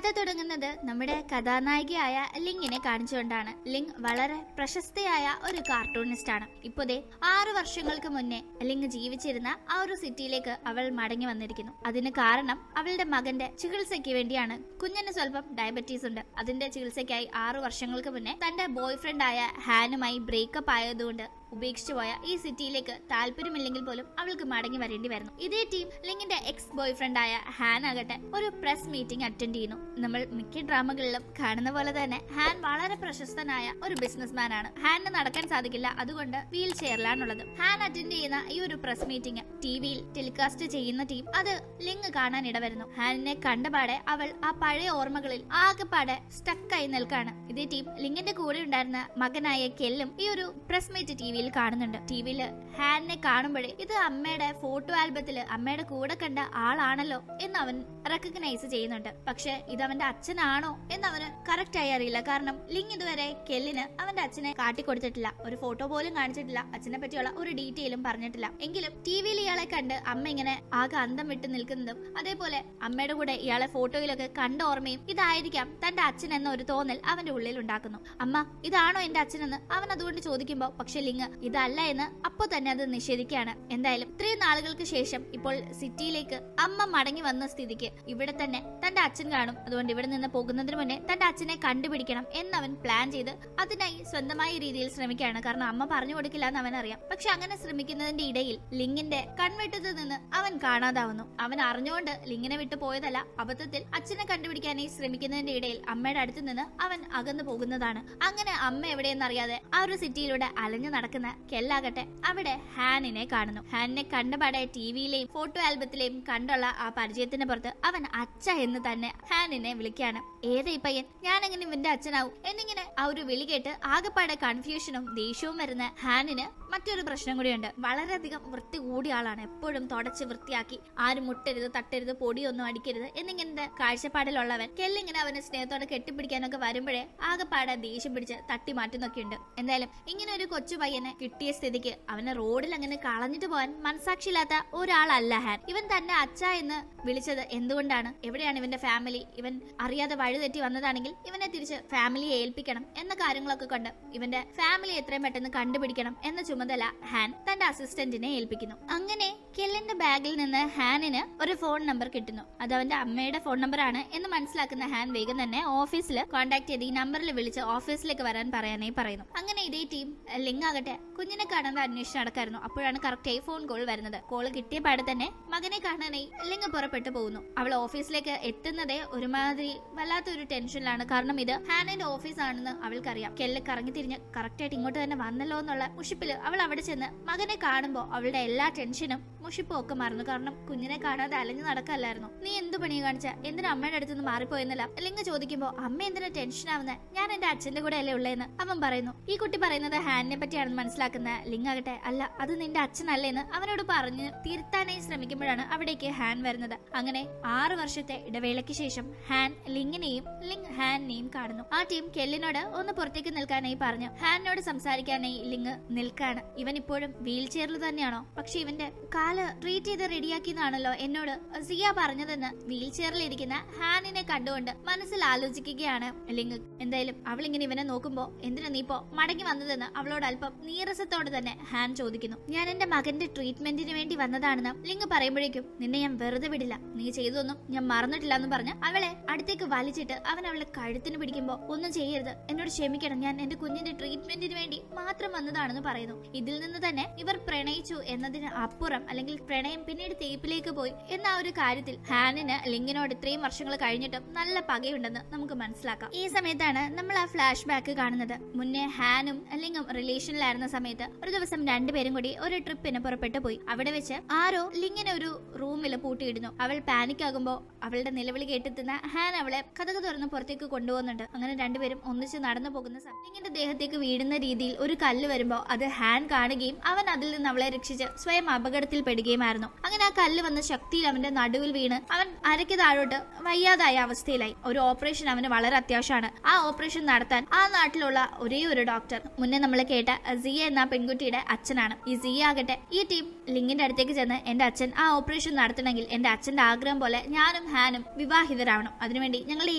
കഥ തുടങ്ങുന്നത് നമ്മുടെ കഥാനായികയായ ലിങ്ങിനെ കാണിച്ചുകൊണ്ടാണ്. ലിങ് വളരെ പ്രശസ്തയായ ഒരു കാർട്ടൂണിസ്റ്റ് ആണ്. ഇപ്പോഴേ 6 വർഷങ്ങൾക്ക് മുന്നേ ലിങ് ജീവിച്ചിരുന്ന ആ ഒരു സിറ്റിയിലേക്ക് അവൾ മടങ്ങി വന്നിരിക്കുന്നു. അതിന് കാരണം അവളുടെ മകന്റെ ചികിത്സയ്ക്ക് വേണ്ടിയാണ്. കുഞ്ഞിന് സ്വല്പം ഡയബറ്റീസ് ഉണ്ട്. അതിന്റെ ചികിത്സയ്ക്കായി 6 വർഷങ്ങൾക്ക് മുന്നേ തന്റെ ബോയ് ഫ്രണ്ട് ആയ ഹാനുമായി ബ്രേക്കപ്പ് ആയതുകൊണ്ട് ഉപേക്ഷിച്ചു പോയ ഈ സിറ്റിയിലേക്ക് താല്പര്യമില്ലെങ്കിൽ പോലും അവൾക്ക് മടങ്ങി വരേണ്ടി വരുന്നു. ഇതേ ടീം ലിങ്ങിന്റെ എക്സ് ബോയ് ഫ്രണ്ട് ആയ ഹാൻ ആകട്ടെ ഒരു പ്രസ് മീറ്റിംഗ് അറ്റൻഡ് ചെയ്യുന്നു. നമ്മൾ മിക്ക ഡ്രാമകളിലും കാണുന്ന പോലെ തന്നെ ഹാൻ വളരെ പ്രശസ്തനായ ഒരു ബിസിനസ്മാൻ ആണ്. ഹാനിന് നടക്കാൻ സാധിക്കില്ല, അതുകൊണ്ട് വീൽ ചെയറിലാണുള്ളത്. ഹാൻ അറ്റൻഡ് ചെയ്യുന്ന ഈ ഒരു പ്രസ് മീറ്റിംഗ് ടിവിയിൽ ടെലികാസ്റ്റ് ചെയ്യുന്ന ടീം അത് ലിങ് കാണാൻ ഇടവരുന്നു. ഹാനിനെ കണ്ടപാടെ അവൾ ആ പഴയ ഓർമ്മകളിൽ ആകെപ്പാടെ സ്റ്റക്കായി നിൽക്കാണ്. ഇതേ ടീം ലിങ്ങിന്റെ കൂടെ ഉണ്ടായിരുന്ന മകനായ കെല്ലും ഈ ഒരു പ്രസ് മീറ്റ് ടിവിയിൽ കാണുന്നുണ്ട്. ടിവിയില് ഹാനിനെ കാണുമ്പോഴേ ഇത് അമ്മയുടെ ഫോട്ടോ ആൽബത്തില് അമ്മയുടെ കൂടെ കണ്ട ആളാണല്ലോ എന്ന് അവൻ റെക്കഗ്നൈസ് ചെയ്യുന്നുണ്ട്. പക്ഷെ ഇത് അവന്റെ അച്ഛനാണോ എന്ന് അവന് കറക്റ്റ് ആയി അറിയില്ല. കാരണം ലിങ് ഇതുവരെ കെല്ലിന് അവന്റെ അച്ഛനെ കാട്ടിക്കൊടുത്തിട്ടില്ല, ഒരു ഫോട്ടോ പോലും കാണിച്ചിട്ടില്ല, അച്ഛനെ പറ്റിയുള്ള ഒരു ഡീറ്റെയിലും പറഞ്ഞിട്ടില്ല. എങ്കിലും ടിവിയിൽ ഇയാളെ കണ്ട് അമ്മ ഇങ്ങനെ ആകെ അന്തം വിട്ട് നിൽക്കുന്നതും അതേപോലെ അമ്മയുടെ കൂടെ ഇയാളെ ഫോട്ടോയിലൊക്കെ കണ്ട ഓർമ്മയും ഇതായിരിക്കാം തന്റെ അച്ഛൻ എന്ന ഒരു തോന്നൽ അവന്റെ ഉള്ളിൽ ഉണ്ടാക്കുന്നു. അമ്മ ഇതാണോ എന്റെ അച്ഛനെന്ന് അവൻ അതുകൊണ്ട് ചോദിക്കുമ്പോ പക്ഷെ ലിങ് ഇതല്ല എന്ന് അപ്പൊ തന്നെ അത് നിഷേധിക്കുകയാണ്. എന്തായാലും ഇത്രയും നാളുകൾക്ക് ശേഷം ഇപ്പോൾ സിറ്റിയിലേക്ക് അമ്മ മടങ്ങി വന്ന സ്ഥിതിക്ക് ഇവിടെ തന്നെ തന്റെ അച്ഛൻ കാണും. അതുകൊണ്ട് ഇവിടെ നിന്ന് പോകുന്നതിന് മുന്നേ തന്റെ അച്ഛനെ കണ്ടുപിടിക്കണം എന്നവൻ പ്ലാൻ ചെയ്ത് അതിനായി സ്വന്തമായ രീതിയിൽ ശ്രമിക്കുകയാണ്. കാരണം അമ്മ പറഞ്ഞു കൊടുക്കില്ല എന്ന് അവനറിയാം. പക്ഷെ അങ്ങനെ ശ്രമിക്കുന്നതിന്റെ ഇടയിൽ ലിങ്ങിന്റെ കൺവെട്ടത്തിൽ നിന്ന് അവൻ കാണാതാവുന്നു. അവൻ അറിഞ്ഞുകൊണ്ട് ലിങ്ങിനെ വിട്ടു പോയതല്ല, അബദ്ധത്തിൽ അച്ഛനെ കണ്ടുപിടിക്കാനായി ശ്രമിക്കുന്നതിന്റെ ഇടയിൽ അമ്മയുടെ അടുത്ത് നിന്ന് അവൻ അകന്നു പോകുന്നതാണ്. അങ്ങനെ അമ്മ എവിടെയെന്നറിയാതെ ആ ഒരു സിറ്റിയിലൂടെ അലഞ്ഞു നടക്കുന്ന കെല്ലാകട്ടെ അവിടെ ഹാനിനെ കാണുന്നു. ഹാനിനെ കണ്ടപാടെ ടിവിയിലെയും ഫോട്ടോ ആൽബത്തിലെയും കണ്ടുള്ള ആ പരിചയത്തിന് പുറത്ത് അവൻ അച്ഛ എന്ന് തന്നെ ഹാനിനെ വിളിക്കാണ്. ഏതാ ഈ പയ്യൻ, ഞാൻ എങ്ങനെ ഇവന്റെ അച്ഛനാവും എന്നിങ്ങനെ ആ ഒരു വിളി കേട്ട് ആകെപ്പാടെ കൺഫ്യൂഷനും ദേഷ്യവും വരുന്ന ഹാനിന് മറ്റൊരു പ്രശ്നം കൂടിയുണ്ട്. വളരെയധികം വൃത്തി കൂടിയ ആളാണ്. എപ്പോഴും തുടച്ച് വൃത്തിയാക്കി ആരും മുട്ടരുത്, തട്ടരുത്, പൊടിയൊന്നും അടിക്കരുത് എന്നിങ്ങനത്തെ കാഴ്ചപ്പാടിലുള്ളവൻ കെല്ലിങ്ങനെ അവനെ സ്നേഹത്തോടെ കെട്ടിപ്പിടിക്കാനൊക്കെ വരുമ്പോഴേ ആകെപ്പാടെ ദേഷ്യം പിടിച്ച് തട്ടി മാറ്റുന്നൊക്കെ ഉണ്ട്. എന്തായാലും ഇങ്ങനെ ഒരു കൊച്ചു പയ്യനെ കിട്ടിയ സ്ഥിതിക്ക് അവനെ റോഡിൽ അങ്ങനെ കളഞ്ഞിട്ട് പോകാൻ മനസാക്ഷിയില്ലാത്ത ഒരാളല്ല ഹാൻ. ഇവൻ തന്നെ അച്ഛ എന്ന് വിളിച്ചത് എന്തുകൊണ്ടാണ്? എവിടെയാണ് ഇവന്റെ ഫാമിലി? ഇവൻ അറിയാതെ വഴി തെറ്റി വന്നതാണെങ്കിൽ ഇവനെ തിരിച്ച് ഫാമിലിയെ ഏൽപ്പിക്കണം എന്ന കാര്യങ്ങളൊക്കെ കൊണ്ട് ഇവന്റെ ഫാമിലി എത്രയും പെട്ടെന്ന് കണ്ടുപിടിക്കണം എന്ന ചുമതല ഹാൻ തന്റെ അസിസ്റ്റന്റിനെ ഏൽപ്പിക്കുന്നു. അങ്ങനെ കെല്ലിന്റെ ബാഗിൽ നിന്ന് ഹാനിന് ഒരു ഫോൺ നമ്പർ കിട്ടുന്നു. അത് അവന്റെ അമ്മയുടെ ഫോൺ നമ്പർ ആണ് എന്ന് മനസ്സിലാക്കുന്ന ഹാൻ വേഗം തന്നെ ഓഫീസിൽ കോൺടാക്ട് ചെയ്ത് ഈ നമ്പറിൽ വിളിച്ച് ഓഫീസിലേക്ക് വരാൻ പറയാനായി പറയുന്നു. അങ്ങനെ ഇതേ ടീം ലിങ് ആകട്ടെ കുഞ്ഞിനെ കാണാൻ അന്വേഷണം നടക്കായിരുന്നു. അപ്പോഴാണ് കറക്റ്റായി ഫോൺ കോൾ വരുന്നത്. കോള് കിട്ടിയ പാടെ തന്നെ മകനെ കാണാനായി ലിങ് പുറപ്പെട്ടു പോകുന്നു. അവൾ ഓഫീസിലേക്ക് എത്തുന്നതേ ഒരുമാതിരി വല്ലാത്തൊരു ടെൻഷനിലാണ്. കാരണം ഇത് ഹാനിന്റെ ഓഫീസ് ആണെന്ന് അവൾക്കറിയാം. കെല്ല് കറങ്ങി തിരിഞ്ഞ് കറക്റ്റായിട്ട് ഇങ്ങോട്ട് തന്നെ വന്നല്ലോ എന്നുള്ള മുഷിപ്പില് അവൾ അവിടെ ചെന്ന് മകനെ കാണുമ്പോ അവളുടെ എല്ലാ ടെൻഷനും മുഷിപ്പും ഒക്കെ മറന്നു. കാരണം കുഞ്ഞിനെ കാണാതെ അലഞ്ഞു നടക്കല്ലായിരുന്നു. നീ എന്ത് പണി കാണിച്ച, എന്തിനാ അമ്മയുടെ അടുത്ത് നിന്ന് മാറിപ്പോയെന്നല്ല ലിങ് ചോദിക്കുമ്പോ അമ്മ എന്തിനാ ടെൻഷൻ ആവുന്നത്, ഞാൻ എന്റെ അച്ഛന്റെ കൂടെ അല്ലേ ഉള്ളേന്ന് അവൻ പറയുന്നു. ഈ കുട്ടി പറയുന്നത് ഹാനിനെ പറ്റിയാണെന്ന് മനസ്സിലാക്കുന്ന ലിങ് ആകട്ടെ അല്ല അത് നിന്റെ അച്ഛനല്ലേന്ന് അവനോട് പറഞ്ഞ് തിരുത്താനായി ശ്രമിക്കുമ്പോഴാണ് അവിടേക്ക് ഹാൻ വരുന്നത്. അങ്ങനെ 6 വർഷത്തെ ഇടവേളയ്ക്ക് ശേഷം ഹാൻ ലിങ്ങിനെയും ലിങ് ഹാനിനെയും കാണുന്നു. ആ ടീം കെല്ലിനോട് ഒന്ന് പുറത്തേക്ക് നിൽക്കാനായി പറഞ്ഞു. ഹാനിനോട് സംസാരിക്കാനായി ലിങ് നിൽക്കാണ്. ഇവൻ ഇപ്പോഴും വീൽ ചെയറിൽ തന്നെയാണോ? പക്ഷെ ഇവന്റെ കാല് ട്രീറ്റ് ചെയ്ത് റെഡിയാക്കിയെന്നാണല്ലോ എന്നോട് സിയ പറഞ്ഞതെന്ന് വീൽ ചെയറിൽ ഇരിക്കുന്ന ഹാനിനെ കണ്ടുകൊണ്ട് മനസ്സിൽ ആലോചിക്കുകയാണ് ലിങ്. എന്തായാലും അവൾ ഇങ്ങനെ ഇവനെ നോക്കുമ്പോ എന്തിനാ നീ ഇപ്പോ മടങ്ങി വന്നതെന്ന് അവളോട് അല്പം നീരസത്തോടെ തന്നെ ഹാൻ ചോദിക്കുന്നു. ഞാൻ എന്റെ മകന്റെ ട്രീറ്റ്മെന്റിന് വേണ്ടി വന്നതാണെന്ന് ലിങ് പറയുമ്പോഴേക്കും നിന്നെ ഞാൻ വെറുതെ വിടില്ല, നീ ചെയ്തൊന്നും ഞാൻ മറന്നിട്ടില്ല എന്ന് പറഞ്ഞ് അവളെ അടുത്തേക്ക് വലിച്ചിട്ട് അവൻ അവളെ കഴുത്തിന് പിടിക്കുമ്പോ ഒന്നും ചെയ്യരുത്, എന്നോട് ക്ഷമിക്കണം, ഞാൻ എന്റെ കുഞ്ഞിന്റെ ട്രീറ്റ്മെന്റിന് വേണ്ടി മാത്രം വന്നതാണെന്ന് പറയുന്നു. ഇതിൽ നിന്ന് തന്നെ ഇവർ പ്രണയിച്ചു എന്നതിന് അപ്പുറം അല്ലെങ്കിൽ പ്രണയം പിന്നീട് തേപ്പിലേക്ക് പോയി എന്ന ഒരു കാര്യത്തിൽ ഹാനിന് ലിങ്ങിനോട് ഇത്രയും വർഷങ്ങൾ കഴിഞ്ഞിട്ടും നല്ല പകയുണ്ടെന്ന് നമുക്ക് മനസ്സിലാക്കാം. ഈ സമയത്താണ് നമ്മൾ ആ ഫ്ലാഷ് ബാക്ക് കാണുന്നത്. മുന്നേ ഹാനും ലിങ്ങും റിലേഷനിലായിരുന്ന സമയത്ത് ഒരു ദിവസം രണ്ടുപേരും കൂടി ഒരു ട്രിപ്പിന് പുറപ്പെട്ടു പോയി. അവിടെ വെച്ച് ആരോ ലിങ്ങിനെ ഒരു റൂമിൽ പൂട്ടിയിടുന്നു. അവൾ പാനിക് ആകുമ്പോ അവളുടെ നിലവിളി കേട്ടെത്തുന്ന ഹാൻ അവളെ കഥക് തുറന്ന് പുറത്തേക്ക് കൊണ്ടുപോകുന്നുണ്ട്. അങ്ങനെ രണ്ടുപേരും ഒന്നിച്ച് നടന്നു പോകുന്ന സമയം ലിങ്ങിന്റെ ദേഹത്തേക്ക് വീഴുന്ന രീതിയിൽ ഒരു കല്ല് വരുമ്പോ അത് ഹാൻ കാണുകയും അവൻ അതിൽ നിന്ന് അവളെ രക്ഷിച്ച് സ്വയം അപകടത്തിൽ പെടുകയുമായിരുന്നു. അങ്ങനെ ആ കല്ല് വന്ന ശക്തിയിൽ അവന്റെ നടുവിൽ വീണ് അവൻ അരയ്ക്ക് താഴോട്ട് വയ്യാതായ അവസ്ഥയിലായി. ഒരു ഓപ്പറേഷൻ അവന് വളരെ അത്യാവശ്യമാണ്. ആ ഓപ്പറേഷൻ നടത്താൻ ആ നാട്ടിലുള്ള ഒരേ ഒരു ഡോക്ടർ മുന്നേ നമ്മൾ കേട്ട സിയ എന്ന പെൺകുട്ടിയുടെ അച്ഛനാണ്. ഈ സിയ ആകട്ടെ ഈ ടീം ലിങ്ങിന്റെ അടുത്തേക്ക് ചെന്ന് എന്റെ അച്ഛൻ ആ ഓപ്പറേഷൻ നടത്തണമെങ്കിൽ എന്റെ അച്ഛന്റെ ആഗ്രഹം പോലെ ഞാനും ഹാനും വിവാഹിതരാവണം, അതിനുവേണ്ടി ഞങ്ങളുടെ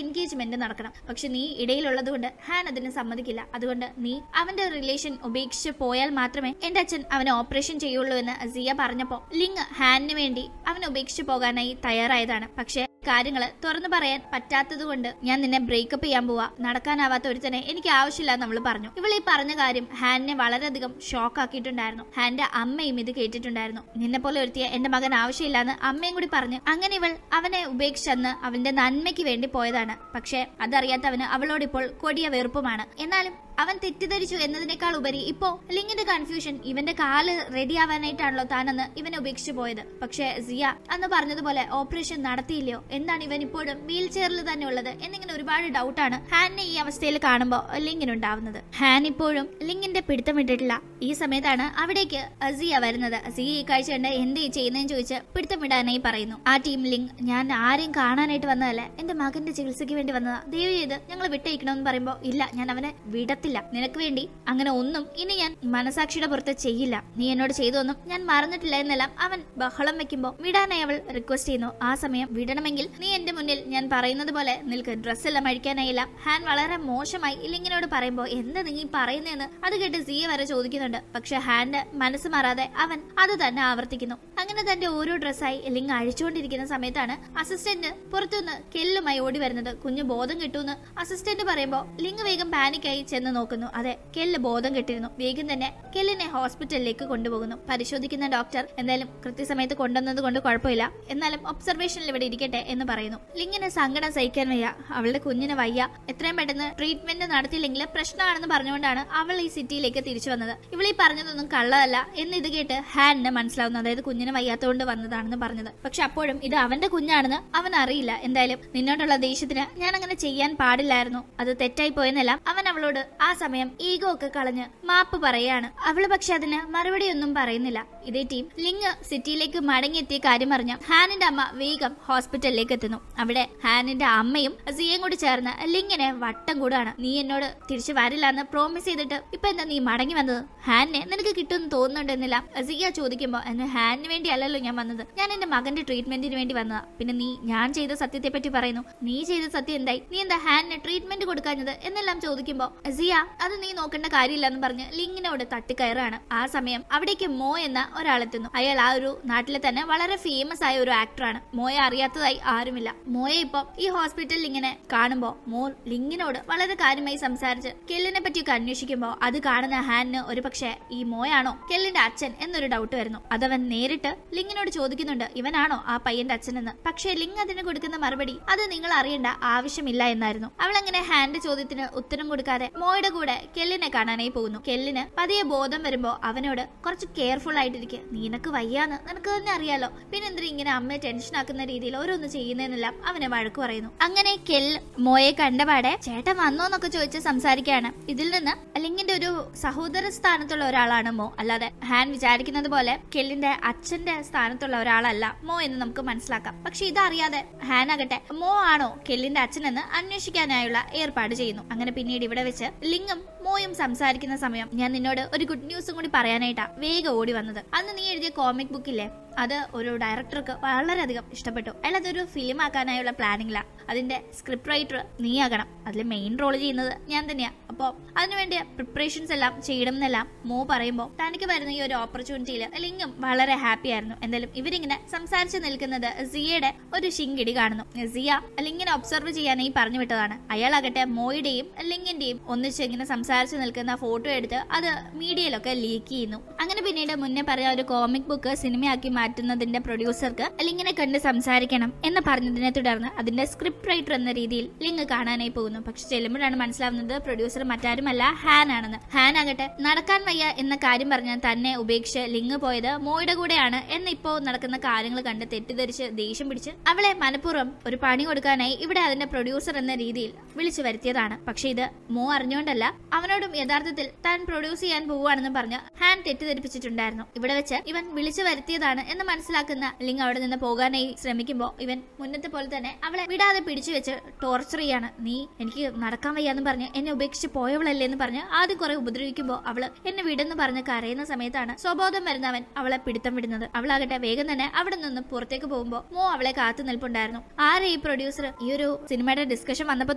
എൻഗേജ്മെന്റ് നടക്കണം. പക്ഷെ നീ ഇടയിലുള്ളത് കൊണ്ട് ഹാൻ അതിന് സമ്മതിക്കില്ല. അതുകൊണ്ട് നീ അവന്റെ റിലേഷൻ ഉപേക്ഷിച്ച് പോയാൽ മാത്രമേ എന്റെ അച്ഛൻ അവനെ ഓപ്പറേഷൻ ചെയ്യുള്ളൂ എന്ന് സിയ പറഞ്ഞപ്പോ ലിങ് ഹാനിന് വേണ്ടി അവനെ ഉപേക്ഷിച്ച് പോകാനായി തയ്യാറായതാണ്. പക്ഷെ കാര്യങ്ങള് തുറന്നു പറയാൻ പറ്റാത്തത് കൊണ്ട് ഞാൻ നിന്നെ ബ്രേക്കപ്പ് ചെയ്യാൻ പോവാ, നടക്കാനാവാത്ത ഒരുത്തനെ എനിക്ക് ആവശ്യമില്ല എന്ന് അവള് പറഞ്ഞു. ഇവൾ ഈ പറഞ്ഞ കാര്യം ഹാനിനെ വളരെയധികം ഷോക്ക് ആക്കിയിട്ടുണ്ടായിരുന്നു. ഹാന്റെ അമ്മയും ഇത് കേട്ടിട്ടുണ്ടായിരുന്നു. നിന്നെ പോലെ ഒരുത്തിയ എന്റെ മകൻ ആവശ്യമില്ലാന്ന് അമ്മയും കൂടി പറഞ്ഞു. അങ്ങനെ ഇവൾ അവനെ ഉപേക്ഷിച്ചെന്ന് അവന്റെ നന്മയ്ക്ക് വേണ്ടി പോയതാണ്. പക്ഷെ അതറിയാത്തവന് അവളോട് ഇപ്പോൾ കൊടിയ വെറുപ്പുമാണ്. എന്നാലും അവൻ തെറ്റിദ്ധരിച്ചു എന്നതിനേക്കാൾ ഉപരി ഇപ്പോ ലിങ്ങിന്റെ കൺഫ്യൂഷൻ ഇവന്റെ കാല് റെഡി ആവാനായിട്ടാണല്ലോ താനെന്ന് ഇവനെ ഉപേക്ഷിച്ചു പോയത്. പക്ഷെ സിയ അന്ന് പറഞ്ഞതുപോലെ ഓപ്പറേഷൻ നടത്തിയില്ലയോ, എന്താണ് ഇവൻ ഇപ്പോഴും വീൽ ചെയറിൽ തന്നെ ഉള്ളത് എന്നിങ്ങനെ ഒരുപാട് ഡൗട്ടാണ് ഹാനിനെ ഈ അവസ്ഥയിൽ കാണുമ്പോൾ ലിങ്ങിനുണ്ടാവുന്നത്. ഹാൻ ഇപ്പോഴും ലിങ്ങിന്റെ പിടുത്തം വിട്ടിട്ടില്ല. ഈ സമയത്താണ് അവിടേക്ക് സിയ വരുന്നത്. സിയ ഈ കാഴ്ച കണ്ട് എന്ത് ചെയ്യുന്നതെന്ന് ചോദിച്ച് പിടുത്തം വിടാനായി പറയുന്നു. ആ ടീം ലിങ്, ഞാൻ ആരെയും കാണാനായിട്ട് വന്നതല്ല, എന്റെ മകന്റെ ചികിത്സയ്ക്ക് വേണ്ടി വന്നതാ, ദയവ് ചെയ്ത് ഞങ്ങൾ വിട്ടയക്കണമെന്ന് പറയുമ്പോ ഇല്ല, ഞാൻ അവനെ വിടത്തില്ല, നിനക്ക് വേണ്ടി അങ്ങനെ ഒന്നും ഇനി ഞാൻ മനസാക്ഷിയുടെ പുറത്ത് ചെയ്യില്ല, നീ എന്നോട് ചെയ്തൊന്നും ഞാൻ മറന്നിട്ടില്ല എന്നെല്ലാം അവൻ ബഹളം വെക്കുമ്പോ വിടാനായി അവൾ റിക്വസ്റ്റ് ചെയ്യുന്നു. ആ സമയം വിടണമെങ്കിൽ നീ എന്റെ മുന്നിൽ ഞാൻ പറയുന്നത് പോലെ നിൽക്ക്, ഡ്രസ്സ് എല്ലാം അഴിക്കാനായില്ല. ഹാൻ വളരെ മോശമായി ഇല്ലിങ്ങിനോട് പറയുമ്പോ എന്താ നീ പറയുന്നതെന്ന് അത് കേട്ട് സിയ വരെ ചോദിക്കുന്നുണ്ട്. പക്ഷെ ഹാന്റെ മനസ്സ് മാറാതെ അവൻ അത് തന്നെ ആവർത്തിക്കുന്നു. അങ്ങനെ തന്റെ ഓരോ ഡ്രസ്സായി ലിങ് അഴിച്ചുകൊണ്ടിരിക്കുന്ന സമയത്താണ് അസിസ്റ്റന്റ് പുറത്തുനിന്ന് കെല്ലുമായി ഓടി വരുന്നത്. കുഞ്ഞ് ബോധം കിട്ടൂന്ന് അസിസ്റ്റന്റ് പറയുമ്പോ ലിങ് വേഗം പാനിക്കായി ചെന്ന് നോക്കുന്നു. അതെ, കെല്ല് ബോധം കെട്ടിരുന്നു. വേഗം തന്നെ കെല്ലിനെ ഹോസ്പിറ്റലിലേക്ക് കൊണ്ടുപോകുന്നു. പരിശോധിക്കുന്ന ഡോക്ടർ എന്തായാലും കൃത്യസമയത്ത് കൊണ്ടുവന്നത് കൊണ്ട് കുഴപ്പമില്ല, എന്നാലും ഒബ്സർവേഷനിൽ ഇവിടെ ഇരിക്കട്ടെ എന്ന് പറയുന്നു. ലിങ്ങിന് സങ്കടം സഹിക്കാൻ വയ്യ, അവളുടെ കുഞ്ഞിന് വയ്യ, എത്രയും പെട്ടെന്ന് ട്രീറ്റ്മെന്റ് നടത്തിയില്ലെങ്കിൽ പ്രശ്നമാണെന്ന് പറഞ്ഞുകൊണ്ടാണ് അവൾ ഈ സിറ്റിയിലേക്ക് തിരിച്ചു വന്നത്. ഇവളീ പറഞ്ഞതൊന്നും കള്ളതല്ല എന്ന് ഇത് കേട്ട് ഹാനിന് മനസ്സിലാവുന്നു. അതായത് കുഞ്ഞിന് വയ്യാത്തതുകൊണ്ട് വന്നതാണെന്ന് പറഞ്ഞത്. പക്ഷെ അപ്പോഴും ഇത് അവന്റെ കുഞ്ഞാണെന്ന് അവൻ അറിയില്ല. എന്തായാലും നിന്നോടുള്ള ദേഷ്യത്തിന് ഞാൻ അങ്ങനെ ചെയ്യാൻ പാടില്ലായിരുന്നു, അത് തെറ്റായി പോയെന്നെല്ലാം അവൻ അവളോട് ആ സമയം ഈഗോ ഒക്കെ കളഞ്ഞ് മാപ്പ് പറയാണ്. അവള് പക്ഷെ അതിന് മറുപടിയൊന്നും പറയുന്നില്ല. ഇതേ ടീം ലിങ് സിറ്റിയിലേക്ക് മടങ്ങിയെത്തിയ കാര്യം അറിഞ്ഞ ഹാനിന്റെ അമ്മ വേഗം ഹോസ്പിറ്റലിലേക്ക് എത്തുന്നു. അവിടെ ഹാനിന്റെ അമ്മയും സിയയും കൂടി ചേർന്ന് ലിങ്ങിനെ വട്ടം കൂടാണ്. നീ എന്നോട് തിരിച്ചു വരില്ല എന്ന് പ്രോമിസ് ചെയ്തിട്ട് ഇപ്പൊ എന്താ നീ മടങ്ങി വന്നത്? ഹാനിനെ നിനക്ക് കിട്ടുമെന്ന് തോന്നുന്നുണ്ടെന്നില്ല സിയ ചോദിക്കുമ്പോ, എന്നെ ഹാനിന് വേണ്ടി അല്ലല്ലോ ഞാൻ വന്നത്, ഞാൻ എന്റെ മകന്റെ ട്രീറ്റ്മെന്റിന് വേണ്ടി വന്നതാ. പിന്നെ നീ ഞാൻ ചെയ്ത സത്യത്തെ പറ്റി പറയുന്നു, നീ ചെയ്ത സത്യം എന്തായി? നീ എന്താ ഹാനിന് ട്രീറ്റ്മെന്റ് കൊടുക്കാഞ്ഞത് എന്നെല്ലാം ചോദിക്കുമ്പോ സിയ അത് നീ നോക്കേണ്ട കാര്യമില്ലെന്ന് പറഞ്ഞ് ലിങ്ങിനോട് തട്ടിക്കയറാണ്. ആ സമയം അവിടേക്ക് മോ എന്ന ഒരാളെത്തുന്നു. അയാൾ ആ ഒരു നാട്ടിലെ തന്നെ വളരെ ഫേമസ് ആയ ഒരു ആക്ടറാണ്. മോയെ അറിയാത്തതായി ആരുമില്ല. മോയെ ഇപ്പൊ ഈ ഹോസ്പിറ്റലിൽ ഇങ്ങനെ കാണുമ്പോ മോ ലിങ്ങിനോട് വളരെ കാര്യമായി സംസാരിച്ച് കെല്ലിനെ പറ്റിയൊക്കെ അന്വേഷിക്കുമ്പോ അത് കാണുന്ന ഹാനിന് ഒരു പക്ഷേ ഈ മോയാണോ കെല്ലിന്റെ അച്ഛൻ എന്നൊരു ഡൗട്ട് വരുന്നു. അതവൻ നേരിട്ട് ലിങ്ങിനോട് ചോദിക്കുന്നുണ്ട്, ഇവനാണോ ആ പയ്യന്റെ അച്ഛനെന്ന്. പക്ഷേ ലിങ് അതിന് കൊടുക്കുന്ന മറുപടി അത് നിങ്ങൾ അറിയേണ്ട ആവശ്യമില്ല എന്നായിരുന്നു. അവൾ അങ്ങനെ ഹാന്റെ ചോദ്യത്തിന് ഉത്തരം കൊടുക്കാതെ മോയുടെ കൂടെ കെല്ലിനെ കാണാനായി പോകുന്നു. കെല്ലിന് പതിയെ ബോധം വരുമ്പോ അവനോട് കുറച്ച് കെയർഫുൾ ആയിട്ടിരിക്കുക, നിനക്ക് വയ്യാന്ന് നിനക്ക് തന്നെ അറിയാലോ, പിന്നെ എന്തിനാ ഇങ്ങനെ അമ്മയെ ടെൻഷൻ ആക്കുന്ന രീതിയിൽ ഓരോന്ന് ചെയ്യുന്നതെന്നെല്ലാം അവനെ വഴക്ക് പറയുന്നു. അങ്ങനെ കെൽ മോയെ കണ്ടപാടെ ചേട്ടൻ വന്നോന്നൊക്കെ ചോദിച്ച് സംസാരിക്കുകയാണ്. ഇതിൽ നിന്ന് ലിങ്ങിന്റെ ഒരു സഹോദര സ്ഥാനത്തുള്ള ഒരാളാണ് മോ, അല്ലാതെ ഹാൻ വിചാരിക്കുന്നത് പോലെ കെല്ലിന്റെ അച്ഛന്റെ സ്ഥാനത്തുള്ള ഒരാളല്ല മോ എന്ന് നമുക്ക് മനസ്സിലാക്കാം. പക്ഷെ ഇതറിയാതെ ഹാൻ ആകട്ടെ മോ ആണോ കെല്ലിന്റെ അച്ഛനെന്ന് അന്വേഷിക്കാനായുള്ള ഏർപ്പാട് ചെയ്യുന്നു. അങ്ങനെ പിന്നീട് ഇവിടെ വെച്ച് ലിങ്ങും മോയും സംസാരിക്കുന്ന സമയം ഞാൻ നിന്നോട് ഒരു ഗുഡ് ന്യൂസും കൂടി പറയാനായിട്ടാ വേഗം ഓടി വന്നത്. അന്ന് നീ എഴുതിയ കോമിക് ബുക്കില്ലേ, അത് ഒരു ഡയറക്ടർക്ക് വളരെയധികം ഇഷ്ടപ്പെട്ടു. അയാൾ അതൊരു ഫിലിം ആക്കാനായുള്ള പ്ലാനിങ്ങിലാ. അതിന്റെ സ്ക്രിപ്റ്റ് റൈറ്റർ നീയാകണം, അതിൽ മെയിൻ റോൾ ചെയ്യുന്നത് ഞാൻ തന്നെയാ. അപ്പോൾ അതിനുവേണ്ടി പ്രിപ്പറേഷൻസ് എല്ലാം ചെയ്യണം എന്നെല്ലാം മോ പറയുമ്പോൾ തനിക്ക് വരുന്ന ഈ ഒരു ഓപ്പർച്യൂണിറ്റിയിൽ ലിങ്ങും വളരെ ഹാപ്പി ആയിരുന്നു. എന്തായാലും ഇവരിങ്ങനെ സംസാരിച്ച് നിൽക്കുന്നത് സിയയുടെ ഒരു ശിങ്കിടി കാണുന്നു. സിയ ലിങ്ങിനെ ഒബ്സർവ് ചെയ്യാനായി പറഞ്ഞു വിട്ടതാണ്. അയാളാകട്ടെ മോയുടെയും ലിങ്ങിന്റെയും ഒന്നിച്ച് ഇങ്ങനെ സംസാരിച്ച് നിൽക്കുന്ന ഫോട്ടോ എടുത്ത് അത് മീഡിയയിലൊക്കെ ലീക്ക് ചെയ്യുന്നു. അങ്ങനെ പിന്നീട് മുന്നേ പറഞ്ഞ ഒരു കോമിക് ബുക്ക് സിനിമയാക്കി മാറ്റുന്നതിന്റെ പ്രൊഡ്യൂസർക്ക് ലിങ്ങിനെ കണ്ട് സംസാരിക്കണം എന്ന് പറഞ്ഞതിനെ തുടർന്ന് അതിന്റെ സ്ക്രിപ്റ്റ് റൈറ്റർ എന്ന രീതിയിൽ ലിങ് കാണാനായി പോകുന്നു. പക്ഷെ ചെല്ലുമ്പോഴാണ് മനസ്സിലാവുന്നത് പ്രൊഡ്യൂസർ മറ്റാരുമല്ല ഹാൻ ആണെന്ന്. ഹാൻ ആകട്ടെ നടക്കാൻ വയ്യ എന്ന കാര്യം പറഞ്ഞാൽ തന്നെ ഉപേക്ഷിച്ച് ലിങ് പോയത് മോയുടെ കൂടെയാണ് എന്ന് ഇപ്പോ നടക്കുന്ന കാര്യങ്ങൾ കണ്ട് തെറ്റിദ്ധരിച്ച് ദേഷ്യം പിടിച്ച് അവളെ മനഃപൂർവ്വം ഒരു പണി കൊടുക്കാനായി ഇവിടെ അതിന്റെ പ്രൊഡ്യൂസർ എന്ന രീതിയിൽ വിളിച്ചു വരുത്തിയതാണ്. പക്ഷെ ഇത് മോ അറിഞ്ഞുകൊണ്ടല്ല, അവനോടും യഥാർത്ഥത്തിൽ താൻ പ്രൊഡ്യൂസ് ചെയ്യാൻ പോവുകയാണെന്ന് പറഞ്ഞ് ഹാൻ തെറ്റിദ്ധരിപ്പിച്ചിട്ടുണ്ട്. വെച്ചിട്ടുണ്ടായിരുന്നു. ഇവിടെ വെച്ച് ഇവൻ വിളിച്ചു വരുത്തിയതാണ് എന്ന് മനസ്സിലാക്കുന്ന ലിങ് അവിടെ നിന്ന് പോകാനായി ശ്രമിക്കുമ്പോൾ ഇവൻ മുന്നത്തെ പോലെ തന്നെ അവളെ വിടാതെ പിടിച്ചു വെച്ച് ടോർച്ചർ ചെയ്യാണ്. നീ എനിക്ക് നടക്കാൻ വയ്യാന്ന് പറഞ്ഞ് എന്നെ ഉപേക്ഷിച്ച് പോയവളല്ലേ എന്ന് പറഞ്ഞ് ആദ്യം കുറെ ഉപദ്രവിക്കുമ്പോൾ അവള് എന്നെ വിടെന്ന് പറഞ്ഞ് കരയുന്ന സമയത്താണ് സ്വബോധം വരുന്നവൻ അവളെ പിടുത്തം വിടുന്നത്. അവളാകട്ടെ വേഗം തന്നെ അവിടെ നിന്ന് പുറത്തേക്ക് പോകുമ്പോൾ മോ അവളെ കാത്തു നിൽപ്പുണ്ടായിരുന്നു. ആരെ ഈ പ്രൊഡ്യൂസർ ഈ ഒരു സിനിമയുടെ ഡിസ്കഷൻ വന്നപ്പോ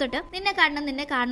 തൊട്ട് നിന്നെ കാണണം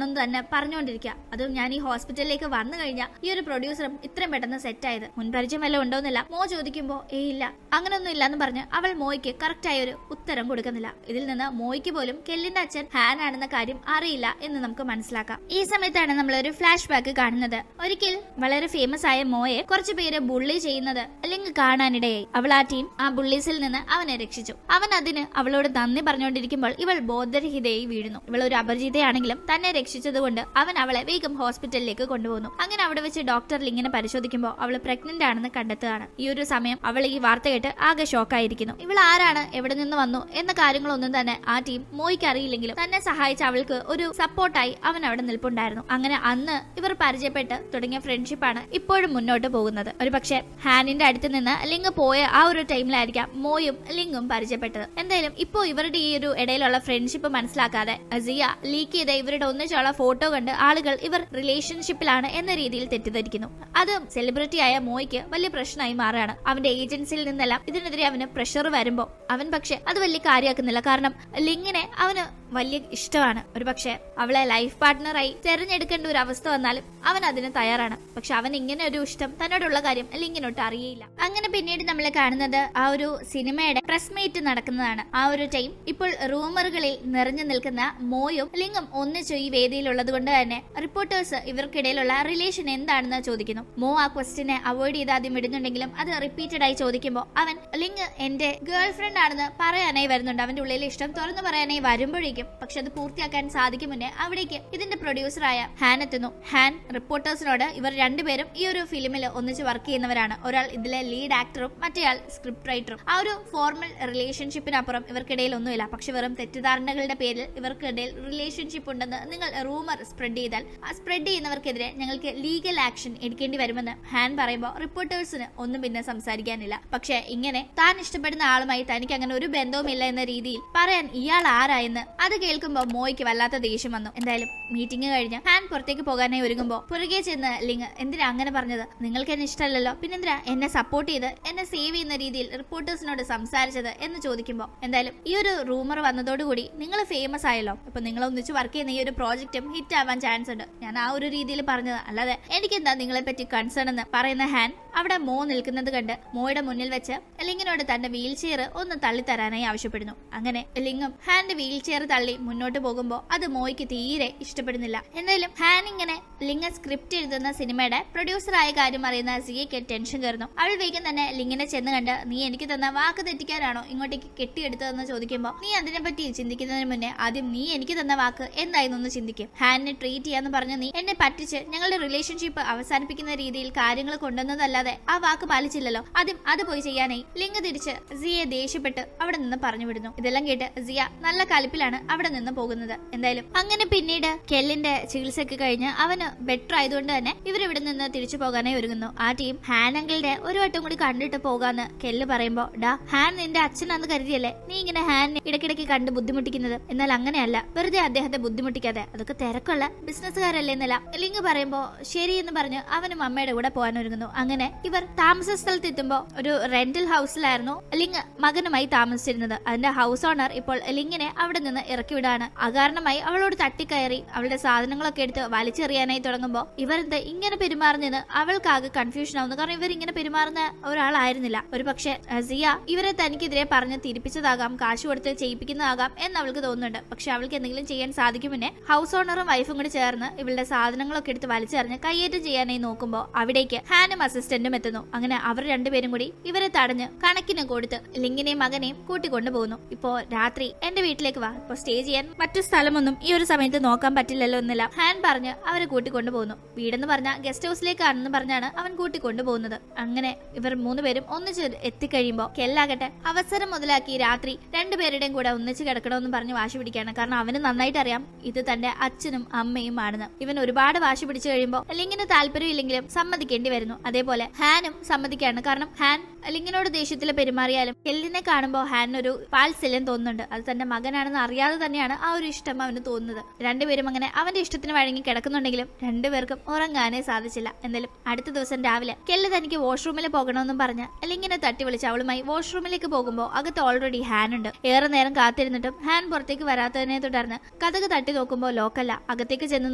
എന്ന് തന്നെ പറഞ്ഞുകൊണ്ടിരിക്കുക. അതും ഞാൻ ഈ ഹോസ്പിറ്റലിലേക്ക് വന്നു കഴിഞ്ഞാൽ ഈ ഒരു പ്രൊഡ്യൂസറും ഇത്രയും പെട്ടെന്ന് സെറ്റ് ആയത് മുൻപരിചയം വല്ല ഉണ്ടോന്നില്ല മോ ചോദിക്കുമ്പോ ഇല്ല അങ്ങനൊന്നും ഇല്ലാന്ന് പറഞ്ഞ് അവൾ മോയ്ക്ക് കറക്റ്റ് ആയ ഒരു ഉത്തരം കൊടുക്കുന്നില്ല. ഇതിൽ നിന്ന് മോയ്ക്ക് പോലും കെല്ലിന്റെ അച്ഛൻ ഹാൻ ആണെന്ന കാര്യം അറിയില്ല എന്ന് നമുക്ക് മനസ്സിലാക്കാം. ഈ സമയത്താണ് നമ്മൾ ഒരു ഫ്ലാഷ് ബാക്ക് കാണുന്നത്. ഒരിക്കൽ വളരെ ഫേമസ് ആയ മോയെ കുറച്ചു പേര് ബുള്ളി ചെയ്യുന്നത് അല്ലെങ്കിൽ കാണാനിടയായി. അവൾ ആ ടീം ആ ബുള്ളീസിൽ നിന്ന് അവനെ രക്ഷിച്ചു. അവൻ അതിന് അവളോട് നന്ദി പറഞ്ഞുകൊണ്ടിരിക്കുമ്പോൾ ഇവൾ ബോധരഹിതയായി വീഴുന്നു. ഇവൾ ഒരു അപരിചിതയാണെങ്കിലും തന്നെ രക്ഷിച്ചതുകൊണ്ട് അവൻ അവളെ വേഗം ഹോസ്പിറ്റലിലേക്ക് കൊണ്ടുപോകുന്നു. അങ്ങനെ അവിടെ വെച്ച് ഡോക്ടർ ലിങ്ങിനെ പരിശോധിക്കുമ്പോൾ അവൾ പ്രഗ്നന്റ് ആണെന്ന് കണ്ടെത്തുകയാണ്. ഈ ഒരു സമയം അവൾ ഈ വാർത്ത കേട്ട് ആകെ ഷോക്കായിരിക്കുന്നു. ഇവൾ ആരാണ്, എവിടെ നിന്ന് വന്നു എന്ന കാര്യങ്ങളൊന്നും തന്നെ ആ ടീം മോയ്ക്ക് അറിയില്ലെങ്കിലും തന്നെ സഹായിച്ച അവൾക്ക് ഒരു സപ്പോർട്ടായി അവൻ അവിടെ നിൽപ്പുണ്ടായിരുന്നു. അങ്ങനെ അന്ന് ഇവർ പരിചയപ്പെട്ട് തുടങ്ങിയ ഫ്രണ്ട്ഷിപ്പാണ് ഇപ്പോഴും മുന്നോട്ട് പോകുന്നത്. ഒരു പക്ഷേ ഹാനിന്റെ അടുത്ത് നിന്ന് ലിങ് പോയ ആ ഒരു ടൈമിലായിരിക്കാം മോയും ലിങ്ങും പരിചയപ്പെട്ടത്. എന്തായാലും ഇപ്പോ ഇവരുടെ ഈ ഒരു ഇടയിലുള്ള ഫ്രണ്ട്ഷിപ്പ് മനസ്സിലാക്കാതെ സിയ ലീക്ക് ചെയ്ത ഇവരുടെ ഒന്നിച്ചുള്ള ഫോട്ടോ കണ്ട് ആളുകൾ ഇവർ റിലേഷൻഷിപ്പിലാണ് എന്ന രീതിയിൽ തെറ്റിദ്ധരിക്കുന്നു. അത് സെലിബ്രിറ്റി ആയ മോയ്ക്ക് വലിയ പ്രശ്നമായി മാറുകയാണ്. അവന്റെ ഏജൻസിയിൽ നിന്നെല്ലാം ഇതിനെതിരെ അവന് പ്രഷർ വരുമ്പോ അവൻ പക്ഷെ അത് വലിയ കാര്യമാക്കുന്നില്ല. കാരണം ലിങ്ങിനെ അവന് വലിയ ഇഷ്ടമാണ്. ഒരു പക്ഷെ അവളെ ലൈഫ് പാർട്ട്ണറായി തെരഞ്ഞെടുക്കേണ്ട ഒരു അവസ്ഥ വന്നാലും അവൻ അതിന് തയ്യാറാണ്. പക്ഷെ അവൻ ഇങ്ങനെ ഒരു ഇഷ്ടം തന്നോടുള്ള കാര്യം ലിങ്ങിനോട്ട് അറിയില്ല. അങ്ങനെ പിന്നീട് നമ്മൾ കാണുന്നത് ആ ഒരു സിനിമയുടെ പ്രസ് മീറ്റ് നടക്കുന്നതാണ്. ആ ഒരു ടൈം ഇപ്പോൾ റൂമറുകളിൽ നിറഞ്ഞു നിൽക്കുന്ന മോയും ലിങ്ങും ഒന്നിച്ചു ഈ വേദിയിലുള്ളത് കൊണ്ട് തന്നെ റിപ്പോർട്ടേഴ്സ് ഇവർക്കിടയിലുള്ള റിലേഷൻ എന്താണെന്ന് ചോദിക്കുന്നു. മോ ആ ക്വസ്റ്റിനെ അവോയ്ഡ് ചെയ്ത് ആദ്യം ഇടുന്നുണ്ടെങ്കിലും അത് റിപ്പീറ്റഡ് ആയി ചോദിക്കുമ്പോൾ അവൻ ലിങ് എന്റെ ഗേൾ ഫ്രണ്ട് ആണെന്ന് പറയാനായി വരുന്നുണ്ട്. അവന്റെ ഉള്ളിലെ ഇഷ്ടം തുറന്നു പറയാനായി വരുമ്പോഴേക്കും പക്ഷെ അത് പൂർത്തിയാക്കാൻ സാധിക്കും മുന്നേ അവിടേക്ക് ഇതിന്റെ പ്രൊഡ്യൂസറായ ഹാൻ എത്തുന്നു. ഹാൻ റിപ്പോർട്ടേഴ്സിനോട് ഇവർ രണ്ടുപേരും ഈ ഒരു ഫിലിമിൽ ഒന്നിച്ച് വർക്ക് ചെയ്യുന്നവരാണ്. ഒരാൾ ഇതിലെ ലീഡ് ആക്ടറും മറ്റേയാൾ സ്ക്രിപ്റ്റ് റൈറ്ററും. ആ ഒരു ഫോർമൽ റിലേഷൻഷിപ്പിനപ്പുറം ഇവർക്കിടയിൽ ഒന്നുമില്ല. പക്ഷെ വെറും തെറ്റിദ്ധാരണകളുടെ പേരിൽ ഇവർക്കിടയിൽ റിലേഷൻഷിപ്പ് ഉണ്ടെന്ന് നിങ്ങൾ റൂമർ സ്പ്രെഡ് ചെയ്താൽ ആ സ്പ്രെഡ് ചെയ്യുന്നവർക്കെതിരെ ഞങ്ങൾക്ക് ലീഗൽ ആക്ഷൻ എടുക്കേണ്ടി വരുമെന്ന് ഹാൻ പറയുമ്പോൾ റിപ്പോർട്ടേഴ്സിന് ഒന്നും പിന്നെ സംസാരിക്കാനില്ല. പക്ഷെ ഇങ്ങനെ താൻ ഇഷ്ടപ്പെടുന്ന ആളുമായി തനിക്ക് അങ്ങനെ ഒരു ബന്ധവുമില്ല എന്ന രീതിയിൽ പറയാൻ ഇയാൾ ആരായെന്ന് അത് കേൾക്കുമ്പോൾ മോയ്ക്ക് വല്ലാത്ത ദേഷ്യം വന്നു. എന്തായാലും മീറ്റിംഗ് കഴിഞ്ഞ് ഹാൻ പുറത്തേക്ക് പോകാനായി ഒരുങ്ങുമ്പോൾ പുറകെ ചെന്ന് ലിങ് എന്തിനാ അങ്ങനെ പറഞ്ഞത്, നിങ്ങൾക്ക് എന്നെ ഇഷ്ടമല്ലല്ലോ, പിന്നെന്തിനാ എന്നെ സപ്പോർട്ട് ചെയ്ത് എന്നെ സേവ് ചെയ്യുന്ന രീതിയിൽ റിപ്പോർട്ടേഴ്സിനോട് സംസാരിച്ചത് എന്ന് ചോദിക്കുമ്പോൾ എന്തായാലും ഈ ഒരു റൂമർ വന്നതോടുകൂടി നിങ്ങൾ ഫേമസ് ആയല്ലോ, അപ്പൊ നിങ്ങൾ ഒന്നിച്ച് വർക്ക് ചെയ്യുന്ന ഈ ഒരു പ്രോജക്റ്റും ഹിറ്റ് ആവാൻ ചാൻസ് ഉണ്ട്. ഞാൻ ആ ഒരു രീതിയിൽ പറഞ്ഞത് അല്ലാതെ എനിക്കെന്താ നിങ്ങളെ പറ്റി കൺസേൺ എന്ന് പറയുന്ന ഹാൻ അവിടെ മോ നിൽക്കുന്നത് കണ്ട് മോയുടെ മുന്നിൽ വെച്ച് ലിങ്ങിനോട് തന്റെ വീൽ ചെയർ ഒന്ന് തള്ളിത്തരാനായി ആവശ്യപ്പെടുന്നു. അങ്ങനെ ലിങ്ങും ഹാന്റെ വീൽ ചെയർ തള്ളി മുന്നോട്ട് പോകുമ്പോൾ അത് മോയ്ക്ക് തീരെ ഇഷ്ടപ്പെടുന്നില്ല. എന്തായാലും ഹാൻ ഇങ്ങനെ ലിങ് സ്ക്രിപ്റ്റ് എഴുതുന്ന സിനിമയുടെ പ്രൊഡ്യൂസറായ കാര്യം അറിയുന്ന സിയയ്ക്ക് ടെൻഷൻ കയറുന്നു. അവൾ വേഗം തന്നെ ലിങ്ങിനെ ചെന്ന് കണ്ട് നീ എനിക്ക് തന്ന വാക്ക് തെറ്റിക്കാനാണോ ഇങ്ങോട്ടേക്ക് കെട്ടിയെടുത്തതെന്ന് ചോദിക്കുമ്പോൾ നീ അതിനെ പറ്റി ചിന്തിക്കുന്നതിന് മുന്നേ ആദ്യം നീ എനിക്ക് തന്ന വാക്ക് എന്തായിരുന്നു ചിന്തിക്കും. ഹാനിനെ ട്രീറ്റ് ചെയ്യാന്ന് പറഞ്ഞ് നീ എന്നെ പറ്റിച്ച് ഞങ്ങളുടെ റിലേഷൻഷിപ്പ് അവസാനിപ്പിക്കുന്ന രീതിയിൽ കാര്യങ്ങൾ കൊണ്ടുവന്നതല്ലാതെ ആ വാക്ക് പാലിച്ചില്ലല്ലോ, ആദ്യം അത് പോയി ചെയ്യാനായി ലിങ് തിരിച്ച് സിയെ ദേഷ്യപ്പെട്ട് അവിടെ നിന്ന് പറഞ്ഞു വിടുന്നു. ഇതെല്ലാം കേട്ട് സിയ നല്ല കലിപ്പിലാണ് അവിടെ നിന്ന് പോകുന്നത്. എന്തായാലും അങ്ങനെ പിന്നീട് കെല്ലിന്റെ ചികിത്സയൊക്കെ കഴിഞ്ഞ് അവന് ബെറ്റർ ആയതുകൊണ്ട് തന്നെ ഇവരിവിടെ നിന്ന് തിരിച്ചു പോകാനായി ഒരുങ്ങുന്നു. ആ ടീം ഹാനങ്കിളുടെ ഒരു വട്ടം കൂടി കണ്ടിട്ട് പോകാന്ന് കെല്ല് പറയുമ്പോ ഡാ ഹാൻ നിന്റെ അച്ഛനാന്ന് കരുതിയല്ലേ നീ ഇങ്ങനെ ഹാനെ ഇടയ്ക്കിടയ്ക്ക് കണ്ട് ബുദ്ധിമുട്ടിക്കുന്നത്, എന്നാൽ അങ്ങനെയല്ല, വെറുതെ അദ്ദേഹത്തെ ബുദ്ധിമുട്ടിക്കാതെ, അതൊക്കെ തിരക്കുള്ള ബിസിനസ്സുകാരല്ലേ എന്നല്ല ലിങ് പറയുമ്പോ ശരി എന്ന് പറഞ്ഞ് അവനും അമ്മയുടെ കൂടെ പോകാൻ ഒരുങ്ങുന്നു. അങ്ങനെ ഇവർ താമസ സ്ഥലത്ത് എത്തുമ്പോ ഒരു റെന്റൽ ഹൗസിലായിരുന്നു ലിങ് മകനുമായി താമസിച്ചിരുന്നത്. അതിന്റെ ഹൗസ് ഓണർ ഇപ്പോൾ ലിങ്ങിനെ അവിടെ നിന്ന് ഇറക്കി വിടാണ്. അകാരണമായി അവളോട് തട്ടിക്കയറി അവളുടെ സാധനങ്ങളൊക്കെ എടുത്ത് വലിച്ചെറിയാനായി തുടങ്ങുമ്പോൾ ഇവർ എന്താ ഇങ്ങനെ പെരുമാറുന്നത് അവൾക്കാകെ കൺഫ്യൂഷൻ ആവുന്നു. കാരണം ഇവർ ഇങ്ങനെ പെരുമാറുന്ന ഒരാളായിരുന്നില്ല. ഒരു പക്ഷെ സിയ ഇവരെ തനിക്കെതിരെ പറഞ്ഞ് തിരിപ്പിച്ചതാകാം, കാശ് കൊടുത്ത് ചെയ്യിപ്പിക്കുന്നതാകാം എന്ന് അവൾക്ക് തോന്നുന്നുണ്ട്. പക്ഷെ അവൾക്ക് എന്തെങ്കിലും ചെയ്യാൻ സാധിക്കും മുന്നേ ഹൗസ് ഓണറും വൈഫും കൂടി ചേർന്ന് ഇവളുടെ സാധനങ്ങളൊക്കെ എടുത്ത് വലിച്ചെറിഞ്ഞ് കയ്യേറ്റം ചെയ്യാനായി നോക്കുമ്പോൾ അവിടേക്ക് ഹാനും അസിസ്റ്റന്റും എത്തുന്നു. അങ്ങനെ അവർ രണ്ടുപേരും കൂടി ഇവരെ തടഞ്ഞ് കണക്കിന് കൊടുത്ത് ലിങ്ങിനെയും മകനെയും കൂട്ടിക്കൊണ്ടു പോകുന്നു. ഇപ്പോ രാത്രി എന്റെ വീട്ടിലേക്ക് വാ, ഇപ്പൊ സ്റ്റേ ചെയ്യാൻ മറ്റു സ്ഥലമൊന്നും ഈ ഒരു സമയത്ത് നോക്കാൻ പറ്റില്ലല്ലോ എന്നല്ല ഹാൻ പറഞ്ഞ് അവരെ കൂട്ടിക്കൊണ്ടു പോകുന്നു. വീടെന്ന് പറഞ്ഞ ഗസ്റ്റ് ഹൗസിലേക്കാണെന്ന് പറഞ്ഞാണ് അവൻ കൂട്ടിക്കൊണ്ടു പോകുന്നത്. അങ്ങനെ ഇവർ മൂന്നുപേരും ഒന്നിച്ച് എത്തിക്കഴിയുമ്പോ കെല്ലാകട്ടെ അവസരം മുതലാക്കി രാത്രി രണ്ടുപേരുടെയും കൂടെ ഒന്നിച്ച് കിടക്കണമെന്ന് പറഞ്ഞ് വാശി പിടിക്കുകയാണ്. കാരണം അവന് നന്നായിട്ട് അറിയാം ഇത് തന്റെ അച്ഛനും അമ്മയും ആണെന്ന്. ഇവൻ ഒരുപാട് വാശി പിടിച്ചു കഴിയുമ്പോൾ ലിങ്ങിന് താല്പര്യം ഇല്ലെങ്കിലും സമ്മതിക്കേണ്ടി വരുന്നു. അതേപോലെ ഹാനും സമ്മതിക്കാണ്. കാരണം ഹാൻ ലിങ്ങിനോട് ദേഷ്യത്തിൽ പെരുമാറിയാലും കെല്ലിനെ കാണുമ്പോൾ ഹാനൊരു വാത്സല്യം തോന്നുന്നുണ്ട്. അത് തന്റെ മകനാണെന്ന് അറിയാതെ തന്നെയാണ് ആ ഒരു ഇഷ്ടം അവന് തോന്നുന്നത്. രണ്ടുപേരും അങ്ങനെ അവന്റെ ഇഷ്ടത്തിന് വഴങ്ങി കിടക്കുന്നുണ്ടെങ്കിലും രണ്ടുപേർക്കും ഉറങ്ങാനേ സാധിച്ചില്ല. എന്തായാലും അടുത്ത ദിവസം രാവിലെ കെല്ല് തനിക്ക് വാഷ്റൂമിൽ പോകണമെന്നും പറഞ്ഞ് ലിങ്ങിനെ തട്ടി വിളിച്ച് അവളുമായി വാഷ്റൂമിലേക്ക് പോകുമ്പോൾ അകത്ത് ഓൾറെഡി ഹാൻ ഉണ്ട്. ഏറെ നേരം കാത്തിരുന്നിട്ടും ഹാൻ പുറത്തേക്ക് വരാത്തതിനെ തുടർന്ന് കതക് തട്ടി നോക്കുമ്പോൾ ലോക്കല്ല. അകത്തേക്ക് ചെന്ന്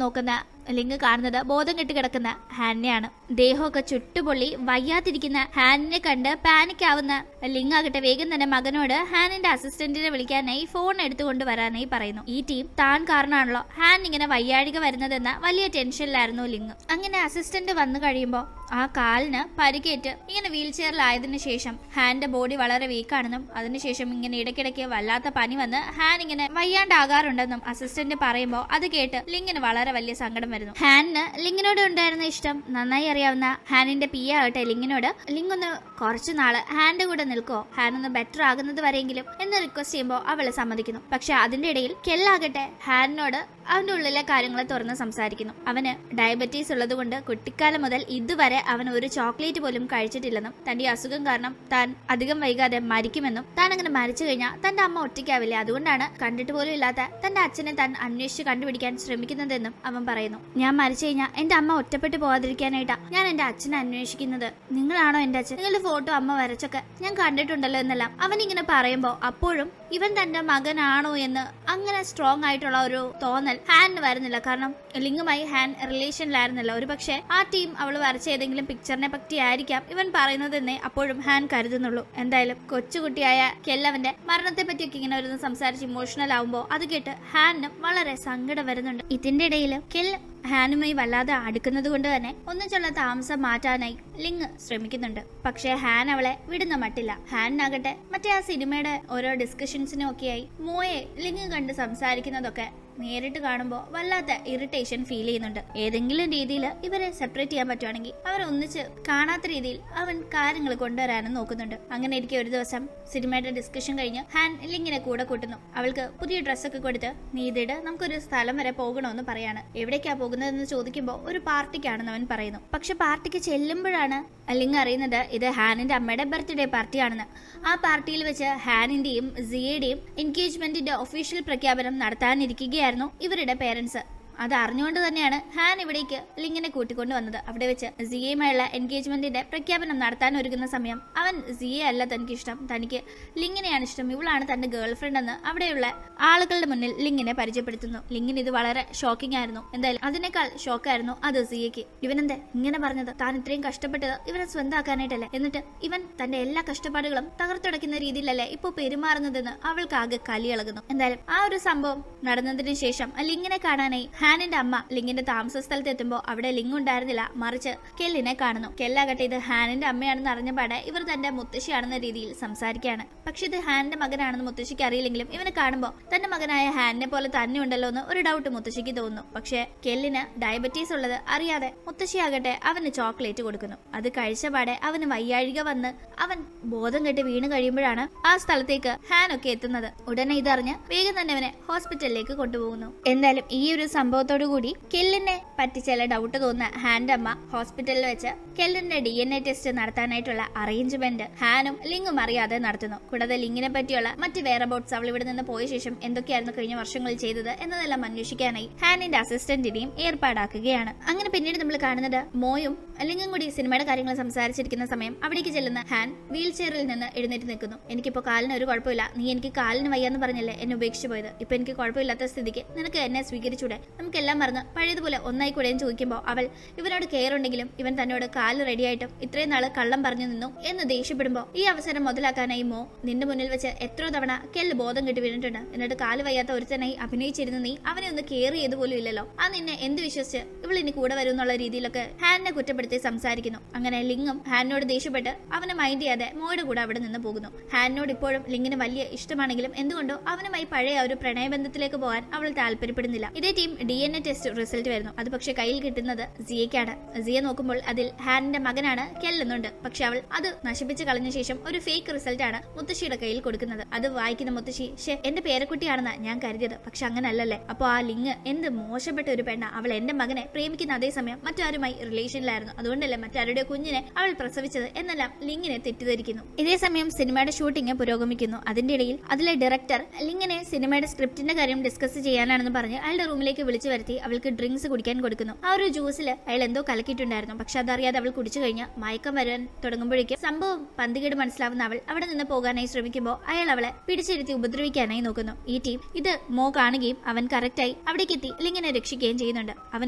നോക്കുന്ന ലിങ് കാണുന്നത് ബോധം കെട്ടി കിടക്കുന്ന ഹാനിനെയാണ്. ദേഹമൊക്കെ ചുട്ടുപൊള്ളി വയ്യാതിരിക്കുന്ന ഹാനിനെ കണ്ട് പാനിക് ആവുന്ന ലിങ് ആകട്ടെ വേഗം തന്നെ മകനോട് ഹാനിന്റെ അസിസ്റ്റന്റിനെ വിളിക്കാനായി ഫോൺ എടുത്തുകൊണ്ട് വരാനായി പറയുന്നു. ഈ ടീം താൻ കാരണമാണല്ലോ ഹാൻ ഇങ്ങനെ വയ്യാഴിക വരുന്നതെന്ന വലിയ ടെൻഷനിലായിരുന്നു ലിങ്. അങ്ങനെ അസിസ്റ്റന്റ് വന്നു കഴിയുമ്പോൾ ആ കാലിന് പരിക്കേറ്റ് ഇങ്ങനെ വീൽ ചെയറിലായതിനു ശേഷം ഹാന്റെ ബോഡി വളരെ വീക്കാണെന്നും അതിനുശേഷം ഇങ്ങനെ ഇടയ്ക്കിടയ്ക്ക് വല്ലാത്ത പനി വന്ന് ഹാൻ ഇങ്ങനെ വയ്യാണ്ടാകാറുണ്ടെന്നും അസിസ്റ്റന്റ് പറയുമ്പോൾ അത് കേട്ട് ലിങ്ങിന് വളരെ വലിയ സങ്കടം വരുന്നു. ഹാനിന് ലിങ്ങിനോട് ഉണ്ടായിരുന്ന ഇഷ്ടം നന്നായി അറിയാവുന്ന ഹാനിന്റെ പി ആകട്ടെ ലിങ്ങിനോട് ലിങ് ഒന്ന് കുറച്ചു നാള് ഹാന്റെ കൂടെ നിൽക്കോ, ഹാൻ ഒന്ന് ബെറ്റർ ആകുന്നത് വരെയെങ്കിലും എന്ന് റിക്വസ്റ്റ് ചെയ്യുമ്പോൾ അവള് സമ്മതിക്കുന്നു. പക്ഷെ അതിന്റെ ഇടയിൽ കെല്ലാകട്ടെ ഹാനിനോട് അവന്റെ ഉള്ളിലെ കാര്യങ്ങൾ തുറന്ന് സംസാരിക്കുന്നു. അവന് ഡയബറ്റീസ് ഉള്ളത് കൊണ്ട് കുട്ടിക്കാലം മുതൽ ഇതുവരെ അവൻ ഒരു ചോക്ലേറ്റ് പോലും കഴിച്ചിട്ടില്ലെന്നും തന്റെ അസുഖം കാരണം താൻ അധികം വൈകാതെ മരിക്കുമെന്നും താൻ അങ്ങനെ മരിച്ചു കഴിഞ്ഞാൽ തന്റെ അമ്മ ഒറ്റയ്ക്കാവില്ലേ, അതുകൊണ്ടാണ് കണ്ടിട്ട് പോലും ഇല്ലാത്ത തന്റെ അച്ഛനെ താൻ അന്വേഷിച്ച് കണ്ടുപിടിക്കാൻ ശ്രമിക്കുന്നതെന്നും അവൻ പറയുന്നു. ഞാൻ മരിച്ചു കഴിഞ്ഞാൽ എന്റെ അമ്മ ഒറ്റപ്പെട്ടു പോകാതിരിക്കാനായിട്ടാ ഞാൻ എന്റെ അച്ഛനെ അന്വേഷിക്കുന്നത്. നിങ്ങളാണോ എന്റെ അച്ഛൻ? നിങ്ങളുടെ ഫോട്ടോ അമ്മ വരച്ചൊക്കെ ഞാൻ കണ്ടിട്ടുണ്ടല്ലോ എന്നെല്ലാം അവൻ ഇങ്ങനെ പറയുമ്പോ അപ്പോഴും ഇവൻ തന്റെ മകനാണോ എന്ന് അങ്ങനെ സ്ട്രോങ് ആയിട്ടുള്ള ഒരു തോന്നൽ ഹാനിന് വരുന്നില്ല. കാരണം ലിങ്ങുമായി ഹാൻ റിലേഷനിലായിരുന്നില്ല. ഒരു പക്ഷേ ആ ടീം അവൾ വരച്ച ഏതെങ്കിലും പിക്ചറിനെ പറ്റി ആയിരിക്കാം ഇവൻ പറയുന്നതെന്നേ അപ്പോഴും ഹാൻ കരുതുന്നുള്ളൂ. എന്തായാലും കൊച്ചുകുട്ടിയായ കെല്ലവന്റെ മരണത്തെ പറ്റിയൊക്കെ ഇങ്ങനെ വരുന്ന സംസാരിച്ച് ഇമോഷണൽ ആവുമ്പോ അത് കേട്ട് ഹാനിനും വളരെ സങ്കടം വരുന്നുണ്ട്. ഇതിന്റെ ഇടയിൽ കെൽ ഹാനുമായി വല്ലാതെ അടുക്കുന്നത് കൊണ്ട് തന്നെ ഒന്നിച്ചുള്ള താമസം മാറ്റാനായി ലിങ് ശ്രമിക്കുന്നുണ്ട്. പക്ഷെ ഹാൻ അവളെ വിടുന്ന മട്ടില്ല. ഹാനാകട്ടെ മറ്റേ ആ സിനിമയുടെ ഓരോ ഡിസ്കഷൻസിനും ഒക്കെയായി മോയെ ലിങ് കണ്ട് സംസാരിക്കുന്നതൊക്കെ നേരിട്ട് കാണുമ്പോൾ വല്ലാത്ത ഇറിറ്റേഷൻ ഫീൽ ചെയ്യുന്നുണ്ട്. ഏതെങ്കിലും രീതിയിൽ ഇവരെ സെപ്പറേറ്റ് ചെയ്യാൻ പറ്റുവാണെങ്കിൽ അവരെ ഒന്നിച്ച് കാണാത്ത രീതിയിൽ അവൻ കാര്യങ്ങൾ കൊണ്ടുവരാനും നോക്കുന്നുണ്ട്. അങ്ങനെ ഇരിക്കെ ഒരു ദിവസം സിനിമയുടെ ഡിസ്കഷൻ കഴിഞ്ഞ് ഹാൻ ലിങ്ങിനെ കൂടെ കൂട്ടുന്നു. അവൾക്ക് പുതിയ ഡ്രസ്സൊക്കെ കൊടുത്ത് നീതിയുടെ നമുക്കൊരു സ്ഥലം വരെ പോകണമെന്ന് പറയാണ്. എവിടേക്കാ പോകുന്നതെന്ന് ചോദിക്കുമ്പോൾ ഒരു പാർട്ടിക്കാണെന്ന് അവൻ പറയുന്നു. പക്ഷെ പാർട്ടിക്ക് ചെല്ലുമ്പോഴാണ് ലിങ് അറിയുന്നത് ഇത് ഹാനിന്റെ അമ്മയുടെ ബർത്ത്ഡേ പാർട്ടിയാണെന്ന്. ആ പാർട്ടിയിൽ വെച്ച് ഹാനിന്റെയും സിയയുടെയും എൻഗേജ്മെന്റിന്റെ ഒഫീഷ്യൽ പ്രഖ്യാപനം നടത്താനിരിക്കുകയായിരുന്നു ഇവരുടെ പേരൻസ്. അത് അറിഞ്ഞുകൊണ്ട് തന്നെയാണ് ഹാൻ ഇവിടേക്ക് ലിങ്ങിനെ കൂട്ടിക്കൊണ്ട് വന്നത്. അവിടെ വെച്ച് സിയയുമായുള്ള എൻഗേജ്മെന്റിന്റെ പ്രഖ്യാപനം നടത്താൻ ഒരുങ്ങുന്ന സമയം അവൻ സിയെ അല്ല തനിക്ക് ഇഷ്ടം, തനിക്ക് ലിങ്ങിനെയാണ് ഇഷ്ടം, ഇവളാണ് തന്റെ ഗേൾ ഫ്രണ്ട് എന്ന് അവിടെയുള്ള ആളുകളുടെ മുന്നിൽ ലിങ്ങിനെ പരിചയപ്പെടുത്തുന്നു. ലിങ്ങിന് ഇത് വളരെ ഷോക്കിംഗ് ആയിരുന്നു. എന്തായാലും അതിനേക്കാൾ ഷോക്കായിരുന്നു അത് സിയയ്ക്ക്. ഇവനെന്താ ഇങ്ങനെ പറഞ്ഞത്? താൻ ഇത്രയും കഷ്ടപ്പെട്ടത് ഇവനെ സ്വന്തമാക്കാനായിട്ടല്ലേ? എന്നിട്ട് ഇവൻ തന്റെ എല്ലാ കഷ്ടപ്പാടുകളും തകർത്തുടയ്ക്കുന്ന രീതിയിലല്ലേ ഇപ്പൊ പെരുമാറുന്നതെന്ന് അവൾക്ക് ആകെ കലിയിളകുന്നു. എന്തായാലും ആ ഒരു സംഭവം നടന്നതിന് ശേഷം ലിങ്ങിനെ കാണാനായി ഹാനിന്റെ അമ്മ ലിങ്ങിന്റെ താമസ സ്ഥലത്ത് എത്തുമ്പോൾ അവിടെ ലിങ് ഉണ്ടായിരുന്നില്ല, മറിച്ച് കെല്ലിനെ കാണുന്നു. കെല്ലാകട്ടെ ഇത് ഹാനിന്റെ അമ്മയാണെന്ന് അറിഞ്ഞപാടെ ഇവർ തന്റെ മുത്തശ്ശിയാണെന്ന രീതിയിൽ സംസാരിക്കുകയാണ്. പക്ഷെ ഇത് ഹാനിന്റെ മകനാണെന്ന് മുത്തശ്ശിക്ക് അറിയില്ലെങ്കിലും ഇവനെ കാണുമ്പോൾ തന്റെ മകനായ ഹാനിനെ പോലെ തന്നെ ഉണ്ടല്ലോ എന്ന് ഒരു ഡൗട്ട് മുത്തശ്ശിക്ക് തോന്നുന്നു. പക്ഷെ കെല്ലിന് ഡയബറ്റീസ് ഉള്ളത് അറിയാതെ മുത്തശ്ശിയാകട്ടെ അവന് ചോക്ലേറ്റ് കൊടുക്കുന്നു. അത് കഴിച്ചപാടെ അവന് വയ്യാഴിക വന്ന് അവൻ ബോധം കെട്ട് വീണ് കഴിയുമ്പോഴാണ് ആ സ്ഥലത്തേക്ക് ഹാനൊക്കെ എത്തുന്നത്. ഉടനെ ഇതറിഞ്ഞ് വേഗം തന്നെ അവനെ ഹോസ്പിറ്റലിലേക്ക് കൊണ്ടുപോകുന്നു. എന്തായാലും ഈ ഒരു സംഭവത്തോടു കൂടി കെല്ലിനെ പറ്റി ചില ഡൗട്ട് തോന്നുന്ന ഹാന്റെ അമ്മ ഹോസ്പിറ്റലിൽ വെച്ച് കെല്ലിന്റെ DNA ടെസ്റ്റ് നടത്താനായിട്ടുള്ള അറേഞ്ച്മെന്റ് ഹാനും ലിങ്ങും അറിയാതെ നടത്തുന്നു. കൂടാതെ ലിങ്ങിനെ പറ്റിയുള്ള മറ്റ് വേറെബൌട്ട്സ് അവൾ ഇവിടെ നിന്ന് പോയ ശേഷം എന്തൊക്കെയായിരുന്നു കഴിഞ്ഞ വർഷങ്ങളിൽ ചെയ്തത് എന്നതെല്ലാം അന്വേഷിക്കാനായി ഹാനിന്റെ അസിസ്റ്റന്റിനെയും ഏർപ്പാടാക്കുകയാണ്. അങ്ങനെ പിന്നീട് നമ്മൾ കാണുന്നത് മോയും ലിങ്ങും കൂടി സിനിമയുടെ കാര്യങ്ങൾ സംസാരിച്ചിരിക്കുന്ന സമയം അവിടേക്ക് ചെല്ലുന്ന ഹാൻ വീൽ ചെയറിൽ നിന്ന് എഴുന്നേറ്റ് നിൽക്കുന്നു. എനിക്കിപ്പോ കാലിന് ഒരു കുഴപ്പമില്ല, നീ എനിക്ക് കാലിന് വയ്യാന്ന് പറഞ്ഞല്ലേ എന്നെ ഉപേക്ഷിച്ചു പോയത്, ഇപ്പൊ എനിക്ക് കുഴപ്പമില്ലാത്ത സ്ഥിതിക്ക് നിനക്ക് എന്നെ സ്വീകരിച്ചൂടെ, നമുക്കെല്ലാം മറന്ന് പഴയതുപോലെ ഒന്നായിക്കൂടെയും ചോദിക്കുമ്പോൾ അവൾ ഇവനോട് കെയർ ഉണ്ടെങ്കിലും ഇവൻ തന്നോട് കാല് റെഡിയായിട്ടും ഇത്രയും നാള് കള്ളം പറഞ്ഞു നിന്നു എന്ന് ദേഷ്യപ്പെടുമ്പോൾ ഈ അവസരം മുതലാക്കാനായി മോ നിന്റെ മുന്നിൽ വെച്ച് എത്രയോ തവണ കെല്ല് ബോധം കെട്ടി വീണിട്ടുണ്ട്. എന്നിട്ട് കാല് വയ്യാത്ത ഒരുത്തനായി അഭിനയിച്ചിരുന്ന നീ അവനെ ഒന്ന് കെയർ ചെയ്ത് പോലും ഇല്ലല്ലോ, ആ നിന്നെ എന്ത് വിശ്വസിച്ച് ഇവൾ ഇനി കൂടെ വരും എന്നുള്ള രീതിയിലൊക്കെ ഹാനിനെ കുറ്റപ്പെടുത്തി സംസാരിക്കുന്നു. അങ്ങനെ ലിങ്ങും ഹാനിനോട് ദേഷ്യപ്പെട്ട് അവനെ മൈൻഡ് ചെയ്യാതെ മോയുടെ കൂടെ അവിടെ നിന്ന് പോകുന്നു. ഹാനിനോട് ഇപ്പോഴും ലിങ്ങിന് വലിയ ഇഷ്ടമാണെങ്കിലും എന്തുകൊണ്ടോ അവനുമായി പഴയ ഒരു പ്രണയബന്ധത്തിലേക്ക് പോകാൻ അവൾ താല്പര്യപ്പെടുന്നില്ല. ഇതേ ടീം DNA ടെസ്റ്റ് റിസൾട്ട് വരുന്നു. അത് പക്ഷെ കയ്യിൽ കിട്ടുന്നത് സിയയ്ക്കാണ്. സിയെ നോക്കുമ്പോൾ അതിൽ ഹാനിന്റെ മകനാണ് കെല്ലെന്നുണ്ട്. പക്ഷെ അവൾ അത് നശിപ്പിച്ച് കളഞ്ഞ ശേഷം ഒരു ഫേക്ക് റിസൾട്ട് ആണ് മുത്തശ്ശിയുടെ കയ്യിൽ കൊടുക്കുന്നത്. അത് വായിക്കുന്ന മുത്തശ്ശി എന്റെ പേരക്കുട്ടിയാണെന്നാ ഞാൻ കരുതിയത്, പക്ഷെ അങ്ങനെ അല്ലല്ലേ. അപ്പൊ ആ ലിങ് എന്ത് മോശപ്പെട്ട ഒരു പെണ്ണ, അവൾ എന്റെ മകനെ പ്രേമിക്കുന്ന അതേസമയം മറ്റാരുമായി റിലേഷനിലായിരുന്നു. അതുകൊണ്ടല്ലേ മറ്റാരുടെ കുഞ്ഞിനെ അവൾ പ്രസവിച്ചത് എന്നെല്ലാം ലിങ്ങിനെ തെറ്റിദ്ധരിക്കുന്നു. ഇതേസമയം സിനിമയുടെ ഷൂട്ടിംഗ് പുരോഗമിക്കുന്നു. അതിന്റെ ഇടയിൽ അതിലെ ഡയറക്ടർ ലിങ്ങിനെ സിനിമയുടെ സ്ക്രിപ്റ്റിന്റെ കാര്യം ഡിസ്കസ് ചെയ്യാനാണെന്ന് പറഞ്ഞ് അയാളുടെ റൂമിലേക്ക് വിളിച്ചു വരുത്തി അവൾക്ക് ഡ്രിങ്ക്സ് കുടിക്കാൻ കൊടുക്കുന്നു. ആ ഒരു ജ്യൂസിൽ അയാൾ എന്തോ കലക്കിയിട്ടുണ്ടായിരുന്നു. പക്ഷെ അതറിയാതെ അവൾ കുടിച്ചു കഴിഞ്ഞ് മയക്കം വരാൻ തുടങ്ങുമ്പോഴേക്കും സംഭവം പന്തികേട് മനസ്സിലാവുന്ന അവൾ അവിടെ നിന്ന് പോകാനായി ശ്രമിക്കുമ്പോൾ അയാൾ അവളെ പിടിച്ചിരുത്തി ഉപദ്രവിക്കാനായി നോക്കുന്നു. ഈ ടീം ഇത് മോ കാണുകയും അവൻ കറക്റ്റായി അവിടേക്ക് എത്തി ലിങ്ങിനെ രക്ഷിക്കുകയും ചെയ്യുന്നുണ്ട്. അവൻ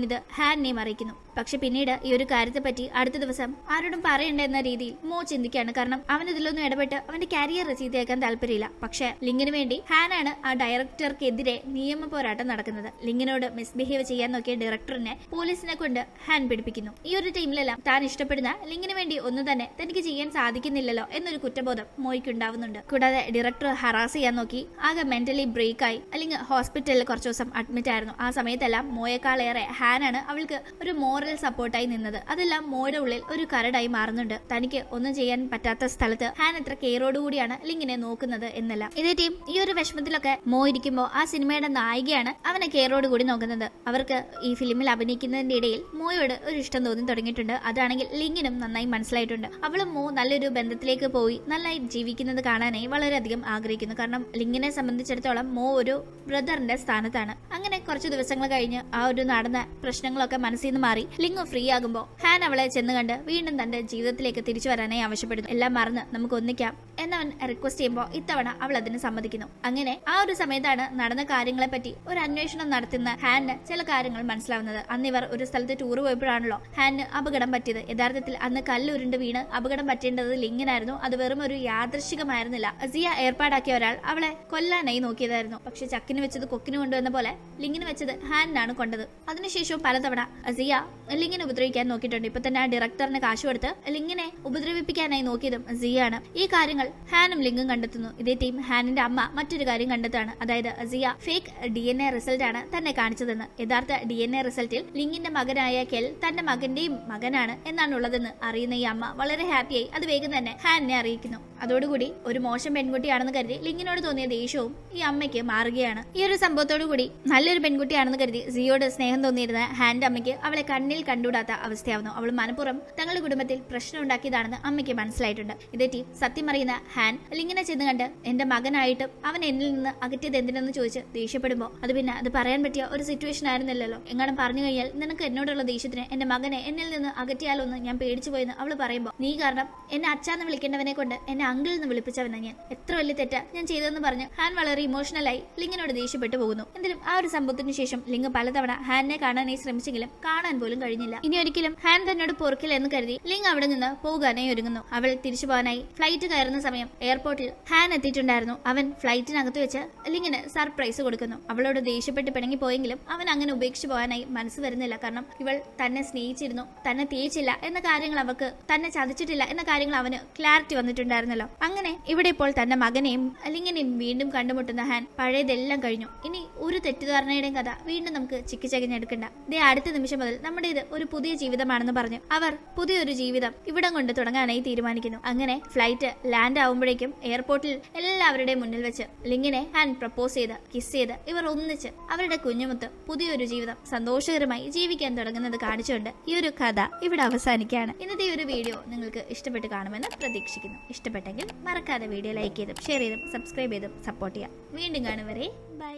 ഇത് ഹാനിനെയും അറിയിക്കുന്നു. പക്ഷെ പിന്നീട് ഈ ഒരു കാര്യത്തെ പറ്റി അടുത്ത ദിവസം ആരോടും പറയണ്ട എന്ന രീതിയിൽ മോ ചിന്തിക്കുകയാണ്. കാരണം അവൻ ഇതിലൊന്നും ഇടപെട്ട് അവന്റെ കരിയർ ചീത്തയാക്കാൻ താല്പര്യമില്ല. പക്ഷെ ലിങ്ങിന് വേണ്ടി ഹാനാണ് ആ ഡയറക്ടർക്കെതിരെ നിയമ പോരാട്ടം നടക്കുന്നത്. ലിങ്ങിനോട് മിസ്ബിഹേവ് ചെയ്യാൻ നോക്കിയ ഡയറക്ടറിനെ പോലീസിനെ കൊണ്ട് ഹാൻ പിടിപ്പിക്കുന്നു. ഈ ഒരു ടീമിലെല്ലാം താൻ ഇഷ്ടപ്പെടുന്ന ലിങ്ങിന് വേണ്ടി ഒന്നും തന്നെ തനിക്ക് ചെയ്യാൻ സാധിക്കുന്നില്ലല്ലോ എന്നൊരു കുറ്റബോധം മോയ്ക്ക് ഉണ്ടാവുന്നുണ്ട്. കൂടാതെ ഡയറക്ടർ ഹറാസ് ചെയ്യാൻ നോക്കി ആകെ മെന്റലി ബ്രേക്കായി അല്ലെങ്കിൽ ഹോസ്പിറ്റലിൽ കുറച്ചു ദിവസം അഡ്മിറ്റ് ആയിരുന്നു. ആ സമയത്തെല്ലാം മോയെക്കാളേറെ ഹാനാണ് അവൾക്ക് ഒരു മോറൽ സപ്പോർട്ടായി നിന്നത്. അതെല്ലാം മോയുടെ ഉള്ളിൽ ഒരു കരടായി മാറുന്നുണ്ട്. തനിക്ക് ഒന്നും ചെയ്യാൻ പറ്റാത്ത സ്ഥലത്ത് ഹാൻ എത്ര കെയറോടുകൂടിയാണ് ലിങ്ങിനെ നോക്കുന്നത് എന്നെല്ലാം. ഇതേ ടീം ഈ ഒരു വിഷമത്തിലൊക്കെ മോ ഇരിക്കുമ്പോൾ ആ സിനിമയുടെ നായികയാണ് അവനെ കെയറോട് കൂടി നോക്കുന്നത്. അവർക്ക് ഈ ഫിലിമിൽ അഭിനയിക്കുന്നതിന്റെ ഇടയിൽ മോയോട് ഒരു ഇഷ്ടം തോന്നി തുടങ്ങിയിട്ടുണ്ട്. അതാണെങ്കിൽ ലിങ്ങിനും നന്നായി മനസ്സിലായിട്ടുണ്ട്. അവളും മോ നല്ലൊരു ബന്ധത്തിലേക്ക് പോയി നന്നായി ജീവിക്കുന്നത് കാണാനായി വളരെയധികം ആഗ്രഹിക്കുന്നു. കാരണം ലിങ്ങിനെ സംബന്ധിച്ചിടത്തോളം മോ ഒരു ബ്രദറിന്റെ സ്ഥാനത്താണ്. അങ്ങനെ കുറച്ച് ദിവസങ്ങൾ കഴിഞ്ഞ് ആ ഒരു നടന്ന പ്രശ്നങ്ങളൊക്കെ മനസ്സിൽ നിന്ന് മാറി ലിങ്ങു ഫ്രീ ആകുമ്പോൾ ഹാൻ അവളെ ചെന്ന് കണ്ട് വീണ്ടും തന്റെ ജീവിതത്തിലേക്ക് തിരിച്ചു വരാനായി ആവശ്യപ്പെടുന്നു. എല്ലാം മറന്ന് നമുക്ക് ഒന്നിക്കാം എന്നവൻ റിക്വസ്റ്റ് ചെയ്യുമ്പോൾ ഇത്തവണ അവൾ അതിന് സമ്മതിക്കുന്നു. അങ്ങനെ ആ ഒരു സമയത്താണ് നടന്ന കാര്യങ്ങളെ പറ്റി ഒരു അന്വേഷണം നടത്തുന്ന ഹാനിന് ചില കാര്യങ്ങൾ മനസ്സിലാവുന്നത്. അന്ന് ഇവർ ഒരു സ്ഥലത്ത് ടൂർ പോയപ്പോഴാണല്ലോ ഹാനിന് അപകടം പറ്റിയത്. യഥാർത്ഥത്തിൽ അന്ന് കല്ലുരുണ്ട് വീണ് അപകടം പറ്റേണ്ടത് ലിങ്ങിനായിരുന്നു. അത് വെറും ഒരു യാദൃശികമായിരുന്നില്ല. അസിയ ഏർപ്പാടാക്കിയ ഒരാൾ അവളെ കൊല്ലാനായി നോക്കിയതായിരുന്നു. പക്ഷെ ചക്കിന് വെച്ചത് കൊക്കിന് കൊണ്ടുവന്ന പോലെ ലിങ്ങിന് വെച്ചത് ഹാനിനാണ് കൊണ്ടത്. അതിനുശേഷം പലതവണ അസിയ ലിങ്ങിനെ ഉപദ്രവിക്കാൻ നോക്കിയിട്ടുണ്ട്. ഇപ്പൊ തന്നെ ആ ഡയറക്ടറിന് കാശ് കൊടുത്ത് ലിങ്ങിനെ ഉപദ്രവിപ്പിക്കാനായി നോക്കിയതും അസിയാണ്. ഈ കാര്യങ്ങൾ ഹാനും ലിങ്ങും കണ്ടെത്തുന്നു. ഇതേ ടീം ഹാനിന്റെ അമ്മ മറ്റൊരു കാര്യം കണ്ടെത്താണ്. അതായത് അസിയ ഫേക്ക് DNA റിസൾട്ട് ആണ് തന്നെ കാണിച്ചതെന്ന്. യഥാർത്ഥ DNA റിസൾട്ടിൽ ലിങ്ങിന്റെ മകനായ കെൽ തന്റെ മകന്റെയും മകനാണ് എന്നാണ് ഉള്ളതെന്ന് അറിയുന്ന ഈ അമ്മ വളരെ ഹാപ്പിയായി അത് വേഗം തന്നെ ഹാനിനെ അറിയിക്കുന്നു. അതോടുകൂടി ഒരു മോശം പെൺകുട്ടിയാണെന്ന് കരുതി ലിങ്ങിനോട് തോന്നിയ ദേഷ്യവും ഈ അമ്മയ്ക്ക് മാറുകയാണ്. ഈ ഒരു സംഭവത്തോടു കൂടി നല്ലൊരു പെൺകുട്ടിയാണെന്ന് കരുതി സിയോട് സ്നേഹം തോന്നിയിരുന്ന ഹാന്റെ അമ്മയ്ക്ക് അവളെ കണ്ണിൽ കണ്ടുകൂടാത്ത അവസ്ഥയാവുന്നു. അവൾ മനഃപൂർവ്വം തങ്ങളുടെ കുടുംബത്തിൽ പ്രശ്നം ഉണ്ടാക്കിയതാണെന്ന് അമ്മയ്ക്ക് മനസ്സിലായിട്ടുണ്ട്. ഇതേ ടീം സത്യം അറിയുന്ന ഹാൻ ലിങ്ങിനെ ചെന്ന് കണ്ട് എന്റെ മകനായിട്ടും അവൻ എന്നിൽ നിന്ന് അകറ്റിയത് എന്തിനെന്ന് ചോദിച്ച് ദേഷ്യപ്പെടുമ്പോൾ അത് പിന്നെ അത് പറയാൻ പറ്റിയ ഒരു സിറ്റുവേഷൻ ആയിരുന്നില്ലല്ലോ. എങ്ങാനും പറഞ്ഞു കഴിഞ്ഞാൽ നിനക്ക് എന്നോടുള്ള ദേഷ്യത്തിന് എന്റെ മകനെ എന്നിൽ നിന്ന് അകറ്റിയാലൊന്ന് ഞാൻ പേടിച്ചു പോയെന്ന് അവള് പറയുമ്പോൾ നീ കാരണം എന്നെ അച്ഛാന്ന് വിളിക്കേണ്ടവനെ കൊണ്ട് എന്നെ അങ്കിൾ എന്ന് വിളിപ്പിച്ചവനാ ഞാൻ. എത്ര വലിയ തെറ്റാ ഞാൻ ചെയ്തതെന്ന് പറഞ്ഞ് ഹാൻ വളരെ ഇമോഷണലായി ലിങ്ങിനോട് ദേഷ്യപ്പെട്ടു പോകുന്നു. എന്തിനും ആ ഒരു സംഭവത്തിന് ശേഷം ലിങ് പലതവണ ഹാനിനെ കാണാനായി ശ്രമിച്ചെങ്കിലും കാണാൻ പോലും കഴിഞ്ഞില്ല. ഇനി ഒരിക്കലും ഹാൻ തന്നോട് പൊറുക്കില്ല എന്ന് കരുതി ലിങ് അവിടെ നിന്ന് പോകാനായി ഒരുങ്ങുന്നു. അവൾ തിരിച്ചു പോകാനായി ഫ്ലൈറ്റ് കയറുന്ന സമയം എയർപോർട്ടിൽ ഹാൻ എത്തിയിട്ടുണ്ടായിരുന്നു. അവൻ ഫ്ലൈറ്റിനകത്ത് വെച്ച് ലിങ്ങിന് സർപ്രൈസ് കൊടുക്കുന്നു. അവളോട് ദേഷ്യപ്പെട്ട് പിണങ്ങി പോയെങ്കിലും അവൻ അങ്ങനെ ഉപേക്ഷിച്ചു പോകാനായി മനസ്സ് വരുന്നില്ല. കാരണം ഇവൾ തന്നെ സ്നേഹിച്ചിരുന്നു, തന്നെ തേച്ചില്ല എന്ന കാര്യങ്ങൾ അവൾക്ക്, തന്നെ ചതിച്ചിട്ടില്ല എന്ന കാര്യങ്ങൾ അവന് ക്ലാരിറ്റി വന്നിട്ടുണ്ടായിരുന്നല്ലോ. അങ്ങനെ ഇവിടെ ഇപ്പോൾ തന്റെ മകനെയും ലിങ്ങിനെയും വീണ്ടും കണ്ടുമുട്ടുന്ന ഹാൻ പഴയതെല്ലാം കഴിഞ്ഞു. ഇനി ഒരു തെറ്റിദ്ധാരണയുടെയും കഥ വീണ്ടും നമുക്ക് ചിക്കിച്ചകിഞ്ഞെടുക്കണ്ട. ദേ അടുത്ത നിമിഷം മുതൽ നമ്മുടെ ഇത് ഒരു പുതിയ ജീവിതമാണെന്ന് പറഞ്ഞ് അവർ പുതിയൊരു ജീവിതം ഇവിടം കൊണ്ട് തുടങ്ങാനായി തീരുമാനിക്കുന്നു. അങ്ങനെ ഫ്ലൈറ്റ് ലാൻഡ് ആവുമ്പോഴേക്കും എയർപോർട്ടിൽ എല്ലാവരുടെയും മുന്നിൽ വെച്ച് ലിങ്ങിനെ ഹാൻ പ്രപ്പോസ് ചെയ്ത് കിസ് ചെയ്ത് ഇവർ ഒന്നിച്ച് അവരുടെ കുഞ്ഞുമുത്ത് പുതിയൊരു ജീവിതം സന്തോഷകരമായി ജീവിക്കാൻ തുടങ്ങുന്നത് കാണിച്ചുകൊണ്ട് ഈ ഒരു കഥ ഇവിടെ അവസാനിക്കുകയാണ്. ഇന്നത്തെ ഈ ഒരു വീഡിയോ നിങ്ങൾക്ക് ഇഷ്ടപ്പെട്ട് കാണുമെന്ന് പ്രതീക്ഷിക്കുന്നു. ഇഷ്ടപ്പെട്ടെങ്കിൽ മറക്കാതെ വീഡിയോ ലൈക്ക് ചെയ്തും ഷെയർ ചെയ്തും സബ്സ്ക്രൈബ് ചെയ്തും സപ്പോർട്ട് ചെയ്യാം. വീണ്ടും കാണും വരെ ബൈ.